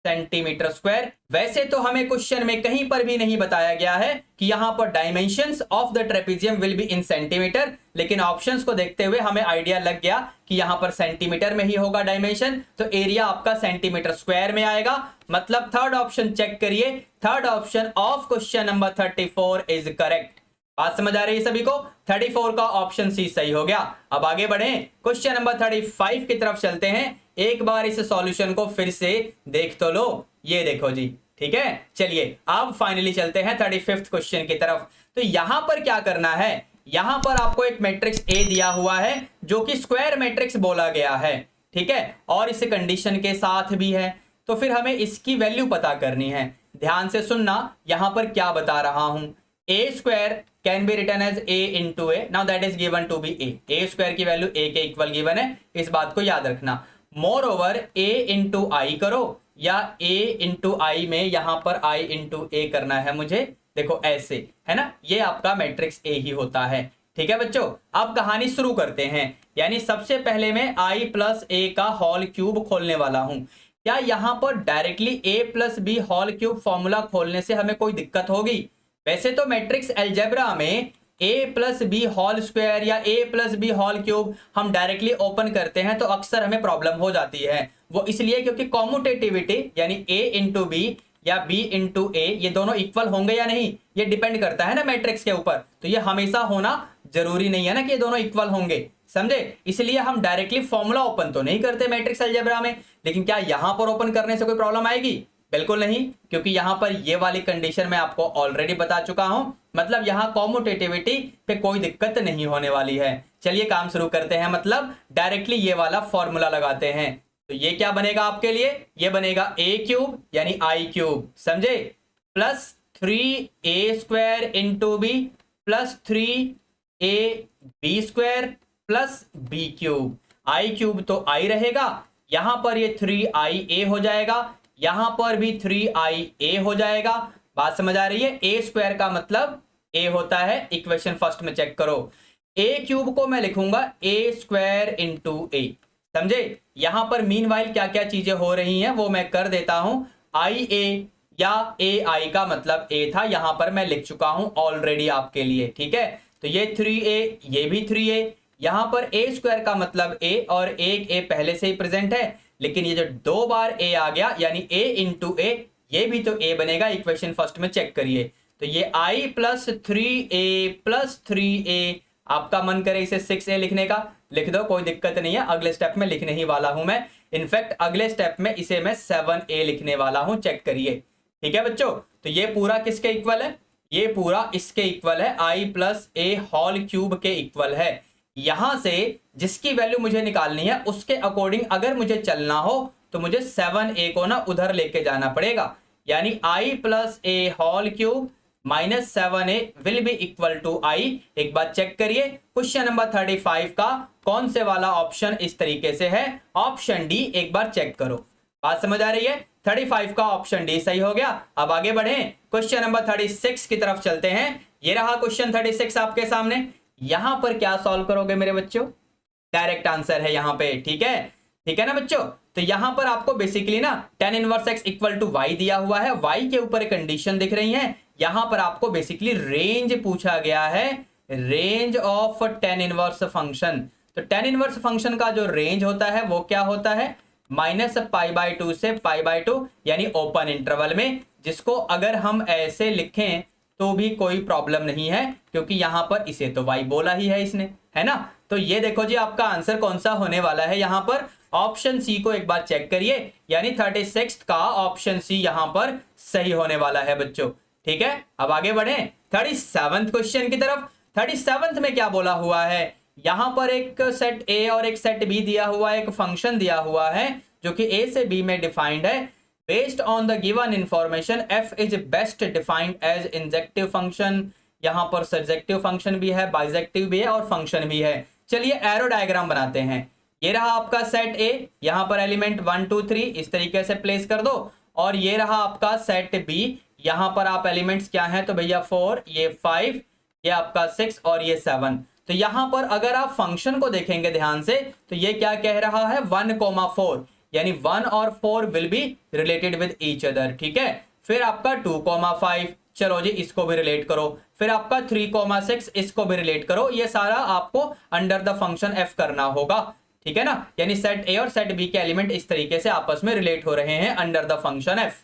सेंटीमीटर स्क्वायर। वैसे तो हमें क्वेश्चन में कहीं पर भी नहीं बताया गया है कि यहां पर dimensions of the trapezium will be in centimetre, लेकिन ऑप्शंस को देखते हुए हमें आइडिया लग गया कि यहां पर सेंटीमीटर में ही होगा डायमेंशन, तो एरिया आपका सेंटीमीटर स्क्वायर में आएगा। मतलब थर्ड ऑप्शन चेक करिए, third option of question number 34 is correct. बात समझ आ रही है सभी को? 34 का ऑप्शन सी सही हो गया। अब आगे बढ़े, क्वेश्चन नंबर 35 की तरफ चलते हैं। एक बार इस सॉल्यूशन को फिर से देख तो लो, ये देखो जी। ठीक है, चलिए अब फाइनली चलते हैं 35th क्वेश्चन की तरफ। तो यहां पर क्या करना है, यहां पर आपको एक मैट्रिक्स ए दिया हुआ है जो कि स्क्वायर मैट्रिक्स बोला गया है। ठीक है, और इस कंडीशन के साथ भी है, तो फिर हमें इसकी वैल्यू पता करनी है। ध्यान से सुनना, यहां पर क्या बता रहा हूं, a square can be written as a into a, now that is given to be a square की वैल्यू a के इक्वल गिवन है, इस बात को याद रखना। Moreover a into i करो, या a इंटू आई में यहां पर i इंटू ए करना है मुझे, देखो ऐसे, है ना, ये आपका मैट्रिक्स ए ही होता है। ठीक है बच्चों, अब कहानी शुरू करते हैं। यानी सबसे पहले मैं i प्लस ए का होल क्यूब खोलने वाला हूं। क्या यहां पर directly a plus B whole cube formula खोलने से हमें कोई दिक्कत होगी? वैसे तो मैट्रिक्स अलजेब्रा में a plus B whole square या a plus B whole cube हम डायरेक्टली ओपन करते हैं तो अक्सर हमें प्रॉब्लम हो जाती है। वो इसलिए क्योंकि कॉम्यूटेटिविटी यानी a इंटू बी या b इंटू ए ये दोनों इक्वल होंगे या नहीं, ये डिपेंड करता है ना मैट्रिक्स के ऊपर। तो ये हमेशा होना जरूरी नहीं है ना कि ये दोनों इक्वल होंगे, समझे? इसलिए हम डायरेक्टली फॉर्मूला ओपन तो नहीं करते मैट्रिक्स अलजेब्रा में। लेकिन क्या यहां पर ओपन करने से कोई प्रॉब्लम आएगी? बिल्कुल नहीं, क्योंकि यहां पर ये वाली कंडीशन मैं आपको ऑलरेडी बता चुका हूं। मतलब यहां कॉम्यूटेटिविटी पे कोई दिक्कत नहीं होने वाली है। चलिए काम शुरू करते हैं, मतलब डायरेक्टली ये वाला फॉर्मूला लगाते हैं। तो ये क्या बनेगा आपके लिए? ये बनेगा a क्यूब यानी आई क्यूब, समझे, plus 3a square into b plus 3ab square plus b cube. I cube तो आई रहेगा, यहां पर ये 3ia हो जाएगा, यहां पर भी 3ia हो जाएगा। बात समझ आ रही है? a स्क्वायर का मतलब a होता है, इक्वेशन फर्स्ट में चेक करो। a क्यूब को मैं लिखूंगा a स्क्वायर इंटू ए, समझे? यहां पर मीनवाइल क्या क्या चीजें हो रही हैं वो मैं कर देता हूं। आई ए या ए आई का मतलब a था, यहां पर मैं लिख चुका हूं ऑलरेडी आपके लिए। ठीक है, तो ये 3a, ये भी 3a, यहां पर a स्क्वायर का मतलब a और एक a पहले से ही प्रेजेंट है। लेकिन ये जो दो बार a आ गया यानी a इंटू ए, ये भी तो a बनेगा, इक्वेशन फर्स्ट में चेक करिए। तो ये i plus 3a plus 3a, आपका मन करे इसे 6a लिखने का, लिख दो, कोई दिक्कत नहीं है। अगले स्टेप में लिखने ही वाला हूं मैं, इनफैक्ट अगले स्टेप में इसे मैं 7a लिखने वाला हूं, चेक करिए। ठीक है बच्चों, तो ये पूरा किसके इक्वल है? ये पूरा इसके इक्वल है, i plus A whole cube के इक्वल है। यहां से जिसकी वैल्यू मुझे निकालनी है उसके अकॉर्डिंग अगर मुझे चलना हो तो मुझे 7a को ना उधर लेके जाना पड़ेगा। यानी i plus A whole cube minus 7a will be equal to i। एक बार चेक करिए, क्वेश्चन नंबर 35 का कौन से वाला ऑप्शन इस तरीके से है? ऑप्शन डी, एक बार चेक करो। बात समझ आ रही है? 35 का ऑप्शन डी सही हो गया। अब आगे बढ़े, क्वेश्चन नंबर 36 की तरफ चलते हैं। ये रहा क्वेश्चन 36 आपके सामने। यहां पर क्या सॉल्व करोगे मेरे बच्चों? डायरेक्ट आंसर है यहाँ पे, ठीक है, ठीक है ना बच्चों? तो यहां पर आपको बेसिकली ना tan inverse x equal to y दिया हुआ है, y के ऊपर कंडीशन दिख रही है। यहां पर आपको बेसिकली रेंज पूछा गया है, range of tan inverse function. तो tan इनवर्स फंक्शन का जो रेंज होता है वो क्या होता है? -π/2 से π/2, यानी ओपन इंटरवल में, जिसको अगर हम ऐसे लिखें तो भी कोई प्रॉब्लम नहीं है, क्योंकि यहां पर इसे तो y बोला ही है इसने, है ना? तो ये देखो जी, आपका आंसर कौन सा होने वाला है यहां पर? ऑप्शन सी को एक बार चेक करिए, यानी 36 का ऑप्शन सी यहां पर सही होने वाला है बच्चों। ठीक है, अब आगे बढ़े 37th क्वेश्चन की तरफ। 37th में क्या बोला हुआ है? यहां पर एक सेट ए और एक सेट बी दिया हुआ है, एक फंक्शन दिया हुआ है जो कि ए से बी में डिफाइंड है। Based on the given information F is best defined as injective function. यहां पर सब्जेक्टिव फंक्शन भी है, बाइजेक्टिव भी है और फंक्शन भी है। चलिए एरो डायग्राम बनाते हैं। ये रहा आपका सेट ए, यहां पर एलिमेंट 1 2 3 इस तरीके से प्लेस कर दो, और ये रहा आपका सेट बी, यहां पर आप एलिमेंट्स क्या हैं? तो भैया 4, ये 5, ये आपका 6 और ये 7। तो यहां पर अगर आप फंक्शन को देखेंगे ध्यान से तो ये क्या कह रहा है? 1,4, यानी 1 और 4 will be related with each other. ठीक है, फिर आपका 2,5, चलो जी इसको भी रिलेट करो। फिर आपका 3,6 इसको भी रिलेट करो। ये सारा आपको अंडर द फंक्शन एफ करना होगा, ठीक है ना? यानी सेट ए और सेट बी के एलिमेंट इस तरीके से आपस में रिलेट हो रहे हैं अंडर द फंक्शन एफ।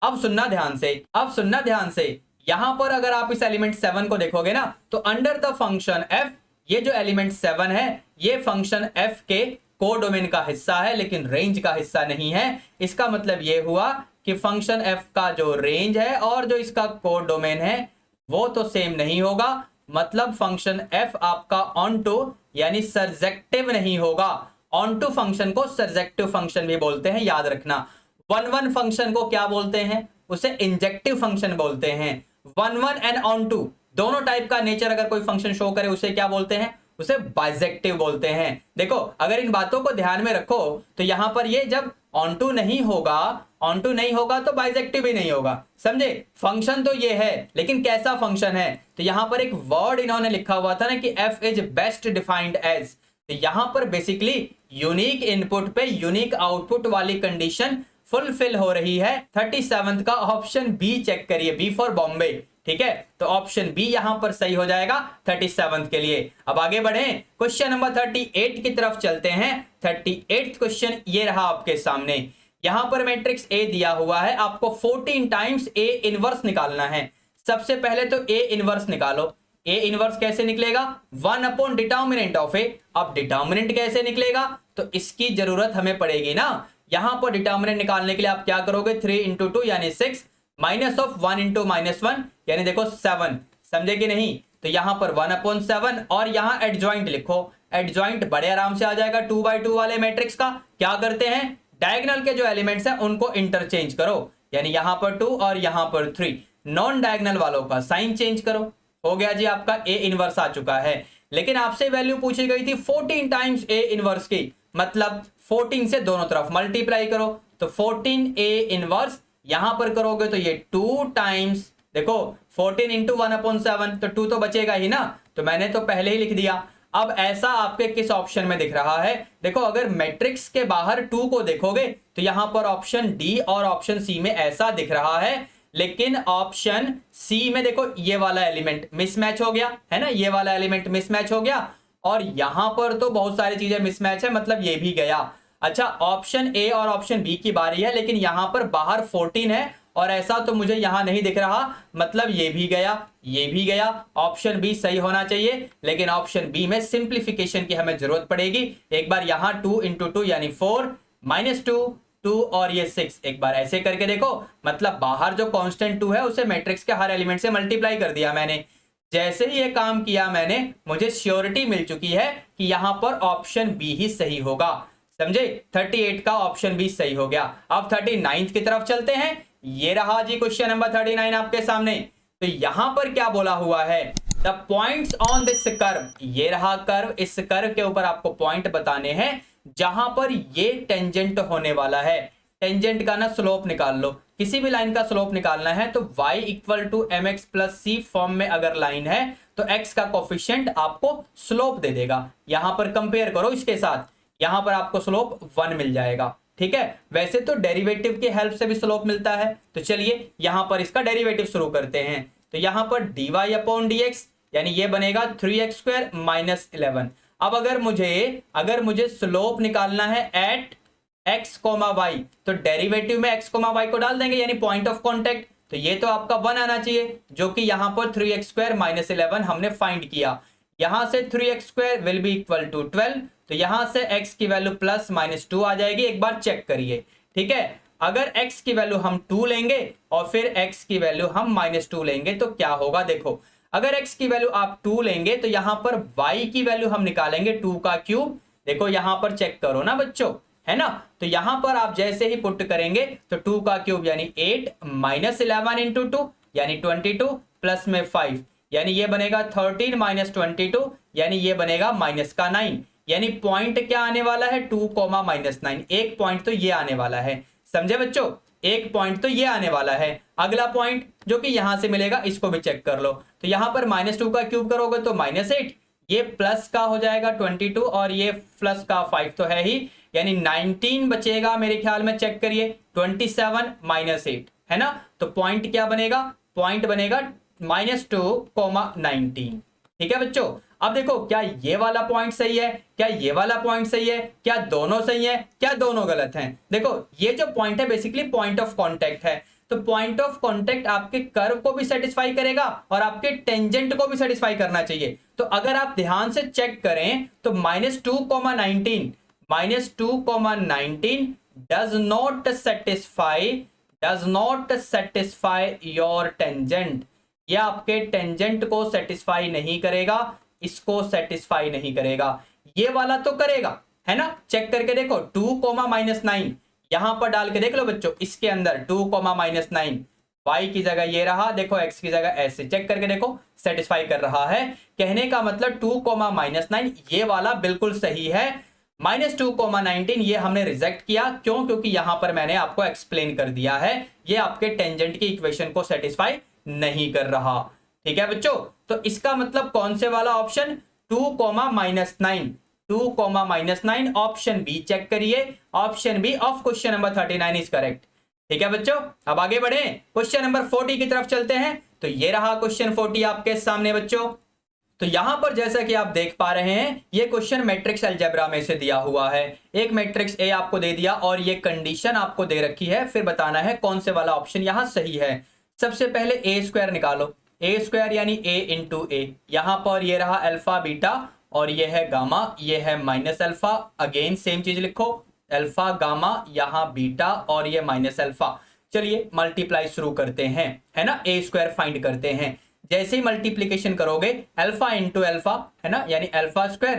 अब सुनना ध्यान से, अब सुनना ध्यान से, यहां पर अगर आप इस एलिमेंट 7 को देखोगे ना तो अंडर द फंक्शन एफ ये जो एलिमेंट 7 है ये फंक्शन एफ के कोडोमेन का हिस्सा है, लेकिन रेंज का हिस्सा नहीं है। इसका मतलब ये हुआ कि फंक्शन एफ का जो रेंज है और जो इसका कोडोमेन है वो तो सेम नहीं होगा। मतलब फंक्शन एफ आपका ऑन टू यानी सर्जेक्टिव नहीं होगा। ऑन टू फंक्शन को सर्जेक्टिव फंक्शन भी बोलते हैं, याद रखना। 1 फंक्शन को क्या बोलते हैं? उसे इंजेक्टिव फंक्शन बोलते हैं। 1 एंड ऑन टू दोनों टाइप का नेचर अगर कोई फंक्शन शो करे उसे क्या बोलते हैं? उसे बाइजेक्टिव बोलते हैं। देखो अगर इन बातों को ध्यान में रखो तो यहां पर ये जब ऑन टू नहीं होगा ऑन टू नहीं होगा तो बाइजेक्टिव भी नहीं होगा, समझे। फंक्शन तो ये है, लेकिन कैसा फंक्शन है, तो यहां पर एक वर्ड इन्होंने लिखा हुआ था ना कि f is best defined as, तो यहां पर बेसिकली यूनिक इनपुट पे यूनिक आउटपुट वाली कंडीशन फुलफिल हो रही है। 37th का ऑप्शन बी चेक करिए, बी फॉर बॉम्बे, ठीक है। तो ऑप्शन बी यहां पर सही हो जाएगा 37th के लिए। अब आगे बढ़े, क्वेश्चन नंबर 38 की तरफ चलते हैं। 38th क्वेश्चन ये रहा आपके सामने। यहां पर मैट्रिक्स ए दिया हुआ है, आपको 14 टाइम्स ए इनवर्स निकालना है। सबसे पहले तो ए इनवर्स निकालो। ए इनवर्स कैसे निकलेगा, 1 अपॉन डिटर्मिनेंट ऑफ ए। अब डिटर्मिनेंट कैसे निकलेगा, तो इसकी जरूरत हमें पड़ेगी ना। यहां पर डिटर्मिनेंट निकालने के लिए आप क्या करोगे, 3 इंटू 2 यानी 6 माइनस ऑफ 1 इंटू -1 यानी देखो 7, समझे कि नहीं। तो यहां पर 1/7 और यहां एडजॉइंट लिखो। एडजॉइंट बड़े आराम से आ जाएगा 2/2 वाले मैट्रिक्स का। क्या करते हैं, डायगोनल के जो एलिमेंट्स हैं उनको इंटरचेंज करो, यानी यहां पर 2 और यहां पर 3। नॉन डायगोनल वालों का साइन चेंज करो। हो गया जी, आपका ए इनवर्स आ चुका है। लेकिन आपसे वैल्यू पूछी गई थी 14 टाइम्स ए इनवर्स की, मतलब 14 से दोनों तरफ मल्टीप्लाई करो। तो 14 ए इनवर्स यहां पर करोगे तो ये 2 टाइम्स, देखो 14 इंटू 1/7, तो 2 तो बचेगा ही ना, तो मैंने तो पहले ही लिख दिया। अब ऐसा आपके किस ऑप्शन में दिख रहा है, देखो अगर मैट्रिक्स के बाहर 2 को देखोगे तो यहां पर ऑप्शन डी और ऑप्शन सी में ऐसा दिख रहा है। लेकिन ऑप्शन सी में देखो ये वाला एलिमेंट मिसमैच हो गया है ना, ये वाला एलिमेंट मिसमैच हो गया, और यहां पर तो बहुत सारी चीजें मिसमैच है, मतलब ये भी गया। अच्छा, ऑप्शन ए और ऑप्शन बी की बारी है, लेकिन यहां पर बाहर 14 है और ऐसा तो मुझे यहां नहीं दिख रहा, मतलब ये भी गया, ये भी गया। ऑप्शन बी सही होना चाहिए, लेकिन ऑप्शन बी में सिंप्लीफिकेशन की हमें जरूरत पड़ेगी। एक बार यहां 2 इंटू 2 यानी 4 -2 2 और ये 6, एक बार ऐसे करके देखो, मतलब बाहर जो कांस्टेंट 2 है उसे मैट्रिक्स के हर एलिमेंट से मल्टीप्लाई कर दिया मैंने। जैसे ही ये काम किया मैंने, मुझे श्योरिटी मिल चुकी है कि यहां पर ऑप्शन बी ही सही होगा, समझे। 38 का ऑप्शन बी सही हो गया। अब 39 की तरफ चलते हैं। ये रहा जी क्वेश्चन नंबर 39 आपके सामने। तो यहां पर क्या बोला हुआ है, the points on this curve, ये रहा कर्व, इस कर्व के ऊपर आपको पॉइंट बताने हैं जहां पर ये टेंजेंट होने वाला है। टेंजेंट का ना स्लोप निकाल लो, किसी भी लाइन का स्लोप निकालना है तो y equal to mx plus c form में अगर लाइन है तो x का कोफिशिएंट आपको स्लोप दे देगा। यहां पर कंपेयर करो इसके साथ, यहां पर आपको स्लोप 1 मिल जाएगा, ठीक है। वैसे तो डेरिवेटिव की हेल्प से भी स्लोप मिलता है, तो चलिए यहां पर इसका डेरिवेटिव शुरू करते हैं। तो यहां पर dy अपॉन dx यानी ये बनेगा 3x² माइनस 11। अब अगर मुझे स्लोप निकालना है एट x, y, तो डेरिवेटिव में x, y को डाल देंगे, यानी पॉइंट ऑफ कांटेक्ट। तो ये तो आपका 1 आना चाहिए, जो कि यहां पर 3x² माइनस 11 हमने फाइंड किया। यहां से 3x² will be equal to 12, तो यहां से x की वैल्यू प्लस -2 आ जाएगी। एक बार चेक करिए, ठीक है। अगर x की वैल्यू हम 2 लेंगे और फिर x की वैल्यू हम -2 लेंगे तो क्या होगा, देखो अगर x की वैल्यू आप 2 लेंगे तो यहां पर y की वैल्यू हम निकालेंगे 2 का क्यूब। देखो यहां पर चेक करो ना बच्चों, है ना। तो यहां पर आप जैसे ही पुट करेंगे तो 2 का क्यूब यानी 8 माइनस 11 इंटू 2 यानी 22 प्लस में 5 यानी ये बनेगा 13 माइनस 22 यानी ये बनेगा माइनस का 9, यानी पॉइंट क्या आने वाला है 2, -9। एक पॉइंट तो ये आने वाला है, समझे बच्चों, एक पॉइंट तो ये आने वाला है। अगला पॉइंट जो कि यहां से मिलेगा इसको भी चेक कर लो। तो यहां पर -2 का क्यूब करोगे तो -8, ये प्लस का हो जाएगा 22 और ये प्लस का 5 तो है ही, यानी 19 बचेगा मेरे ख्याल में। चेक करिए 27 -8 है ना, तो पॉइंट क्या बनेगा, पॉइंट बनेगा -2, 19, ठीक है बच्चों। अब देखो क्या ये वाला पॉइंट सही है, क्या ये वाला पॉइंट सही है, क्या दोनों सही है, क्या दोनों गलत हैं। देखो ये जो पॉइंट है बेसिकली पॉइंट ऑफ कांटेक्ट है, तो पॉइंट ऑफ कांटेक्ट आपके कर्व को भी सेटिस्फाई करेगा और आपके टेंजेंट को भी सेटिस्फाई करना चाहिए। तो अगर आप ध्यान से चेक करें तो -2, 19 does not satisfy your tangent, ये आपके टेंजेंट को सेटिस्फाई नहीं करेगा, इसको सेटिस्फाई नहीं करेगा। ये वाला तो करेगा, है ना। चेक करके देखो 2, -9 यहां पर डाल के देख लो बच्चों, इसके अंदर 2, -9 y की जगह ये रहा, देखो x की जगह ऐसे चेक करके देखो, सेटिस्फाई कर रहा है। कहने का मतलब 2, -9 ये वाला बिल्कुल सही है। -2,19 ये हमने रिजेक्ट किया, क्यों? क्योंकि यहां पर मैंने आपको एक्सप्लेन कर दिया है ये आपके टेंजेंट की इक्वेशन को सेटिस्फाई नहीं कर रहा। ठीक है बच्चों, तो इसका मतलब कौन से वाला ऑप्शन 2,-9, 2,-9 ऑप्शन बी चेक करिए, option B of question number 39 is correct. ठीक है बच्चों, अब आगे बढ़े क्वेश्चन नंबर 40 की तरफ चलते हैं। तो ये रहा क्वेश्चन 40 आपके सामने बच्चों। तो यहां पर जैसा कि आप देख पा रहे हैं ये क्वेश्चन मैट्रिक्स अलजेब्रा में से दिया हुआ है। एक मैट्रिक्स ए आपको दे दिया और ये कंडीशन आपको दे रखी है, फिर बताना है कौन से वाला ऑप्शन यहां सही है। सबसे पहले ए स्क्वायर निकालो, ए स्क्वायर यानी ए इंटू ए, यहां पर ये रहा अल्फा बीटा और ये है गामा, ये है माइनस अल्फा, अगेन सेम चीज लिखो, अल्फा गामा यहाँ बीटा और ये माइनस अल्फा। चलिए मल्टीप्लाई शुरू करते हैं, है ना, ए स्क्वायर फाइंड करते हैं। जैसे ही मल्टीप्लीकेशन करोगे अल्फा इंटू अल्फा, है ना, यानी alpha square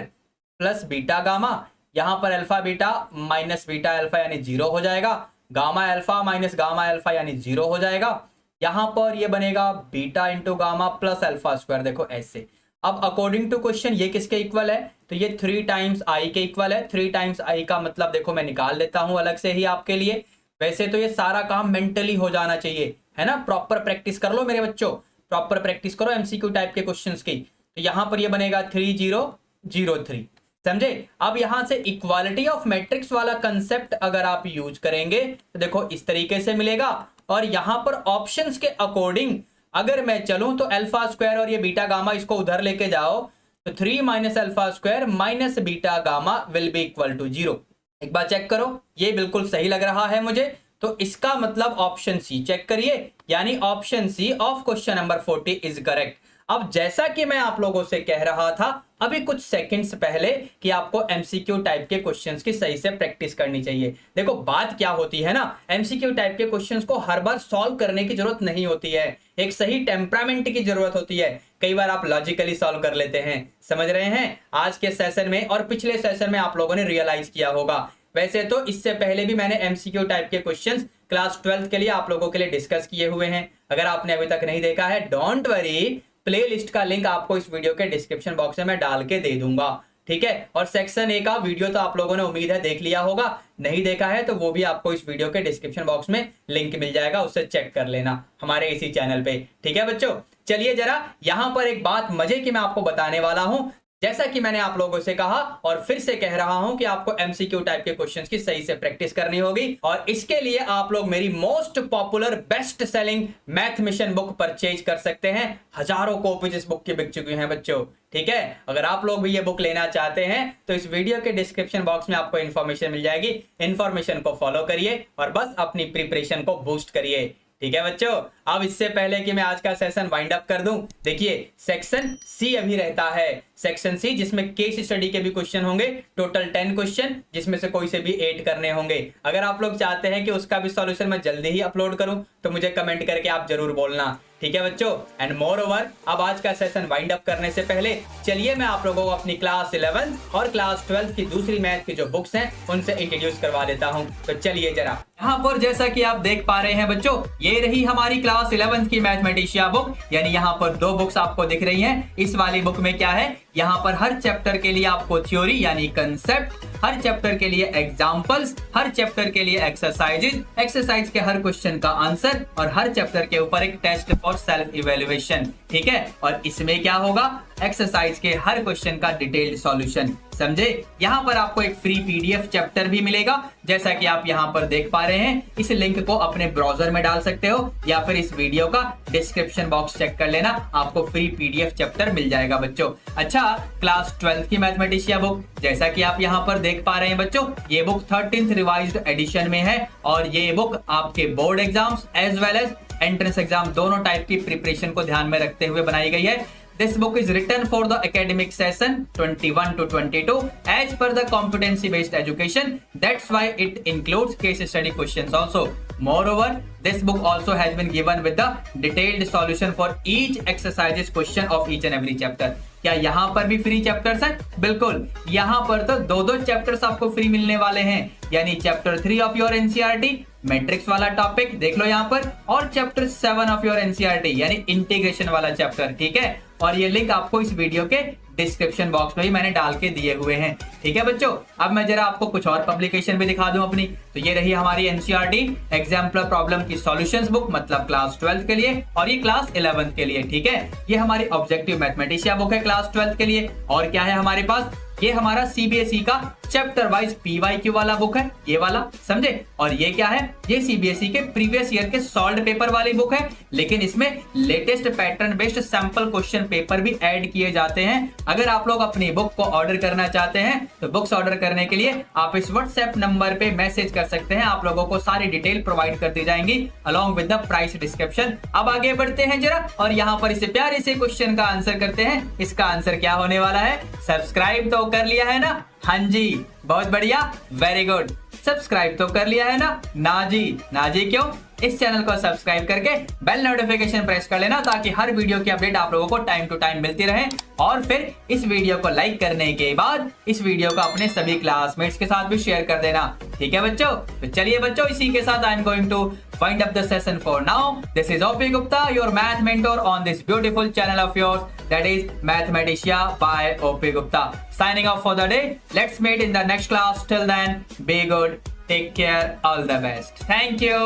plus beta gamma, यहां पर alpha beta minus beta alpha यानी 0 हो जाएगा, gamma alpha minus gamma alpha यानी 0 हो जाएगा। यहां पर ये बनेगा beta into gamma plus alpha square, देखो ऐसे। अब अकॉर्डिंग टू क्वेश्चन ये किसके इक्वल है? तो ये 3 टाइम्स आई के इक्वल है। 3 टाइम्स आई का मतलब देखो मैं निकाल लेता हूं अलग से ही आपके लिए। वैसे तो ये सारा काम मेंटली हो जाना चाहिए, है ना, प्रॉपर प्रैक्टिस कर लो मेरे बच्चों, प्रॉपर प्रैक्टिस करो एमसीक्यू टाइप के क्वेश्चंस की। तो यहां पर ये बनेगा 3003, समझे। अब यहां से इक्वालिटी ऑफ मैट्रिक्स वाला कंसेप्ट अगर आप यूज करेंगे तो देखो इस तरीके से मिलेगा। और यहां पर ऑप्शंस के अकॉर्डिंग अगर मैं चलूं तो अल्फा स्क्वायर और ये बीटा गामा इसको उधर लेके जाओ तो 3 minus alpha square minus beta gamma will be equal to 0। एक बार चेक करो, ये बिल्कुल सही लग रहा है मुझे, तो इसका मतलब ऑप्शन सी चेक करिए, यानी option C of question number 40 is correct. अब जैसा कि मैं आप लोगों से कह रहा था अभी कुछ सेकंड्स पहले कि आपको एमसीक्यू टाइप के क्वेश्चंस की सही से प्रैक्टिस करनी चाहिए। देखो बात क्या होती है ना, एमसीक्यू टाइप के क्वेश्चंस को हर बार सॉल्व करने की जरूरत नहीं होती है, एक सही टेम्परामेंट की जरूरत होती है। कई बार आप लॉजिकली सॉल्व कर लेते हैं, समझ रहे हैं। आज के सेशन में और पिछले सेशन में आप लोगों ने रियलाइज किया होगा। वैसे तो इससे पहले भी मैंने एमसीक्यू टाइप के क्वेश्चंस क्लास 12th के लिए आप लोगों के लिए डिस्कस किए हुए हैं। अगर आपने अभी तक नहीं देखा है डोंट वरी, प्लेलिस्ट का लिंक आपको इस वीडियो के डिस्क्रिप्शन बॉक्स में मैं डाल के दे दूंगा, ठीक है। और सेक्शन ए का वीडियो तो आप लोगों ने उम्मीद है देख लिया होगा, नहीं देखा है तो वो भी आपको इस वीडियो के डिस्क्रिप्शन बॉक्स में लिंक मिल जाएगा, उससे चेक कर लेना हमारे इसी चैनल पे, ठीक है बच्चों। चलिए जरा यहां पर एक बात मजे की मैं आपको बताने वाला हूं। जैसा कि मैंने आप लोगों से कहा और फिर से कह रहा हूं कि आपको एमसीक्यू टाइप के क्वेश्चंस की सही से प्रैक्टिस करनी होगी और इसके लिए आप लोग मेरी most popular best selling math mission book purchase कर सकते हैं। हजारों कॉपीज इस बुक की बिक चुकी हैं बच्चों, ठीक है। अगर आप लोग भी ये बुक लेना चाहते हैं तो इस वीडियो के डिस्क्रिप्शन बॉक्स में आपको इन्फॉर्मेशन मिल जाएगी, इन्फॉर्मेशन को फॉलो करिए और बस अपनी प्रिपरेशन को बूस्ट करिए, ठीक है बच्चों। अब इससे पहले कि मैं आज का सेशन वाइंड अप कर दूं, देखिए सेक्शन सी अभी रहता है, सेक्शन सी जिसमें केस स्टडी के भी क्वेश्चन होंगे, टोटल 10 क्वेश्चन जिसमें से कोई से भी 8 करने होंगे। अगर आप लोग चाहते हैं कि उसका भी सॉल्यूशन मैं जल्दी ही अपलोड करूं तो मुझे कमेंट करके आप जरूर बोलना, ठीक है बच्चों। एंड मोर ओवर अब आज का सेशन वाइंड अप करने से पहले चलिए मैं आप लोगों को अपनी क्लास 11th और क्लास 12th की दूसरी मैथ की जो बुक्स हैं उनसे इंट्रोड्यूस करवा देता हूं। तो चलिए जरा यहाँ पर जैसा कि आप देख पा रहे हैं बच्चों, ये रही हमारी क्लास 11th की मैथमेटिशिया बुक, यानी यहाँ पर 2 बुक्स आपको दिख रही हैं। इस वाली बुक में क्या है, यहाँ पर हर चैप्टर के लिए आपको थ्योरी यानी कंसेप्ट, हर चैप्टर के लिए एग्जाम्पल्स, हर चैप्टर के लिए एक्सरसाइजेज, एक्सरसाइज के हर क्वेश्चन का आंसर और हर चैप्टर के ऊपर एक टेस्ट फॉर सेल्फ इवेल्युएशन, ठीक है। और इसमें क्या होगा, एक्सरसाइज के हर क्वेश्चन का डिटेल्ड सॉल्यूशन, समझे। यहाँ पर आपको एक फ्री पीडीएफ चैप्टर भी मिलेगा, जैसा कि आप यहाँ पर देख पा रहे हैं। इस लिंक को अपने ब्राउजर में डाल सकते हो या फिर इस वीडियो का डिस्क्रिप्शन बॉक्स चेक कर लेना, आपको फ्री पीडीएफ चैप्टर मिल जाएगा बच्चों। अच्छा, क्लास 12th की मैथमेटिशिया बुक जैसा कि आप यहाँ पर देख पा रहे हैं बच्चों, ये बुक 13th रिवाइज्ड एडिशन में है और ये बुक आपके board exams as well as entrance exam दोनों टाइप की प्रिपरेशन को ध्यान में रखते हुए बनाई गई है। This book is written for the academic session 21 to 22 as per the competency based education. That's why it includes case study questions also. Moreover, this book also has been given with the detailed solution for each exercises question of each and every chapter. क्या यहाँ पर भी free chapters हैं? बिल्कुल, यहाँ पर तो 2 chapters आपको फ्री मिलने वाले हैं, यानी chapter 3 of your NCERT matrix वाला टॉपिक देख लो यहाँ पर, और चैप्टर 7 ऑफ योर एनसीईआरटी यानी इंटीग्रेशन वाला चैप्टर, ठीक है। और ये लिंक आपको इस वीडियो के डिस्क्रिप्शन बॉक्स में भी मैंने डाल के दिए हुए हैं। ठीक है बच्चों, अब मैं जरा आपको कुछ और पब्लिकेशन भी दिखा दूं अपनी। तो ये रही हमारी एनसीईआरटी एग्जाम्पलर प्रॉब्लम की सॉल्यूशंस बुक, मतलब क्लास 12 के लिए, और ये क्लास 11 के लिए। ठीक है, ये हमारी ऑब्जेक्टिव मैथमेटिशिया बुक है क्लास 12 के लिए। और क्या है हमारे पास, ये हमारा सीबीएसई का चैप्टर वाइज पीवाईक्यू वाला बुक है, ये वाला, समझे। और ये क्या है, ये सीबीएसई के प्रीवियस ईयर के सॉल्व्ड पेपर वाली बुक है, लेकिन इसमें latest pattern based sample question paper भी ऐड किए जाते हैं। अगर आप लोग अपनी बुक को ऑर्डर करना चाहते हैं तो बुक्स ऑर्डर करने के लिए आप इस व्हाट्सएप नंबर पे मैसेज कर सकते हैं। आप लोगों को सारी डिटेल प्रोवाइड कर दी जाएंगी along with the price description. अब आगे बढ़ते हैं जरा, और यहाँ पर इसे प्यारे से क्वेश्चन का आंसर करते हैं। इसका आंसर क्या होने वाला है, सब्सक्राइब तो कर लिया है ना? हाँ जी, बहुत बढ़िया, वेरी गुड। सब्सक्राइब तो कर लिया है ना? ना जी, ना जी क्यों? इस चैनल को सब्सक्राइब करके बेल नोटिफिकेशन प्रेस कर लेना, ताकि हर वीडियो की अपडेट आप लोगों को टाइम टू टाइम मिलती रहे। और फिर इस वीडियो को लाइक करने के बाद इस वीडियो को अपने सभी क्लासमेट्स के साथ भी शेयर कर देना। ठीक है बच्चों, तो चलिए बच्चों, इसी के साथ I am going to wind up the session for now. This is OP Gupta, your math mentor on this beautiful channel of yours, that is Mathematecia by OP Gupta. Signing off for the day. Let's meet in the next class. Till then, be good, take care, all the best. Thank you.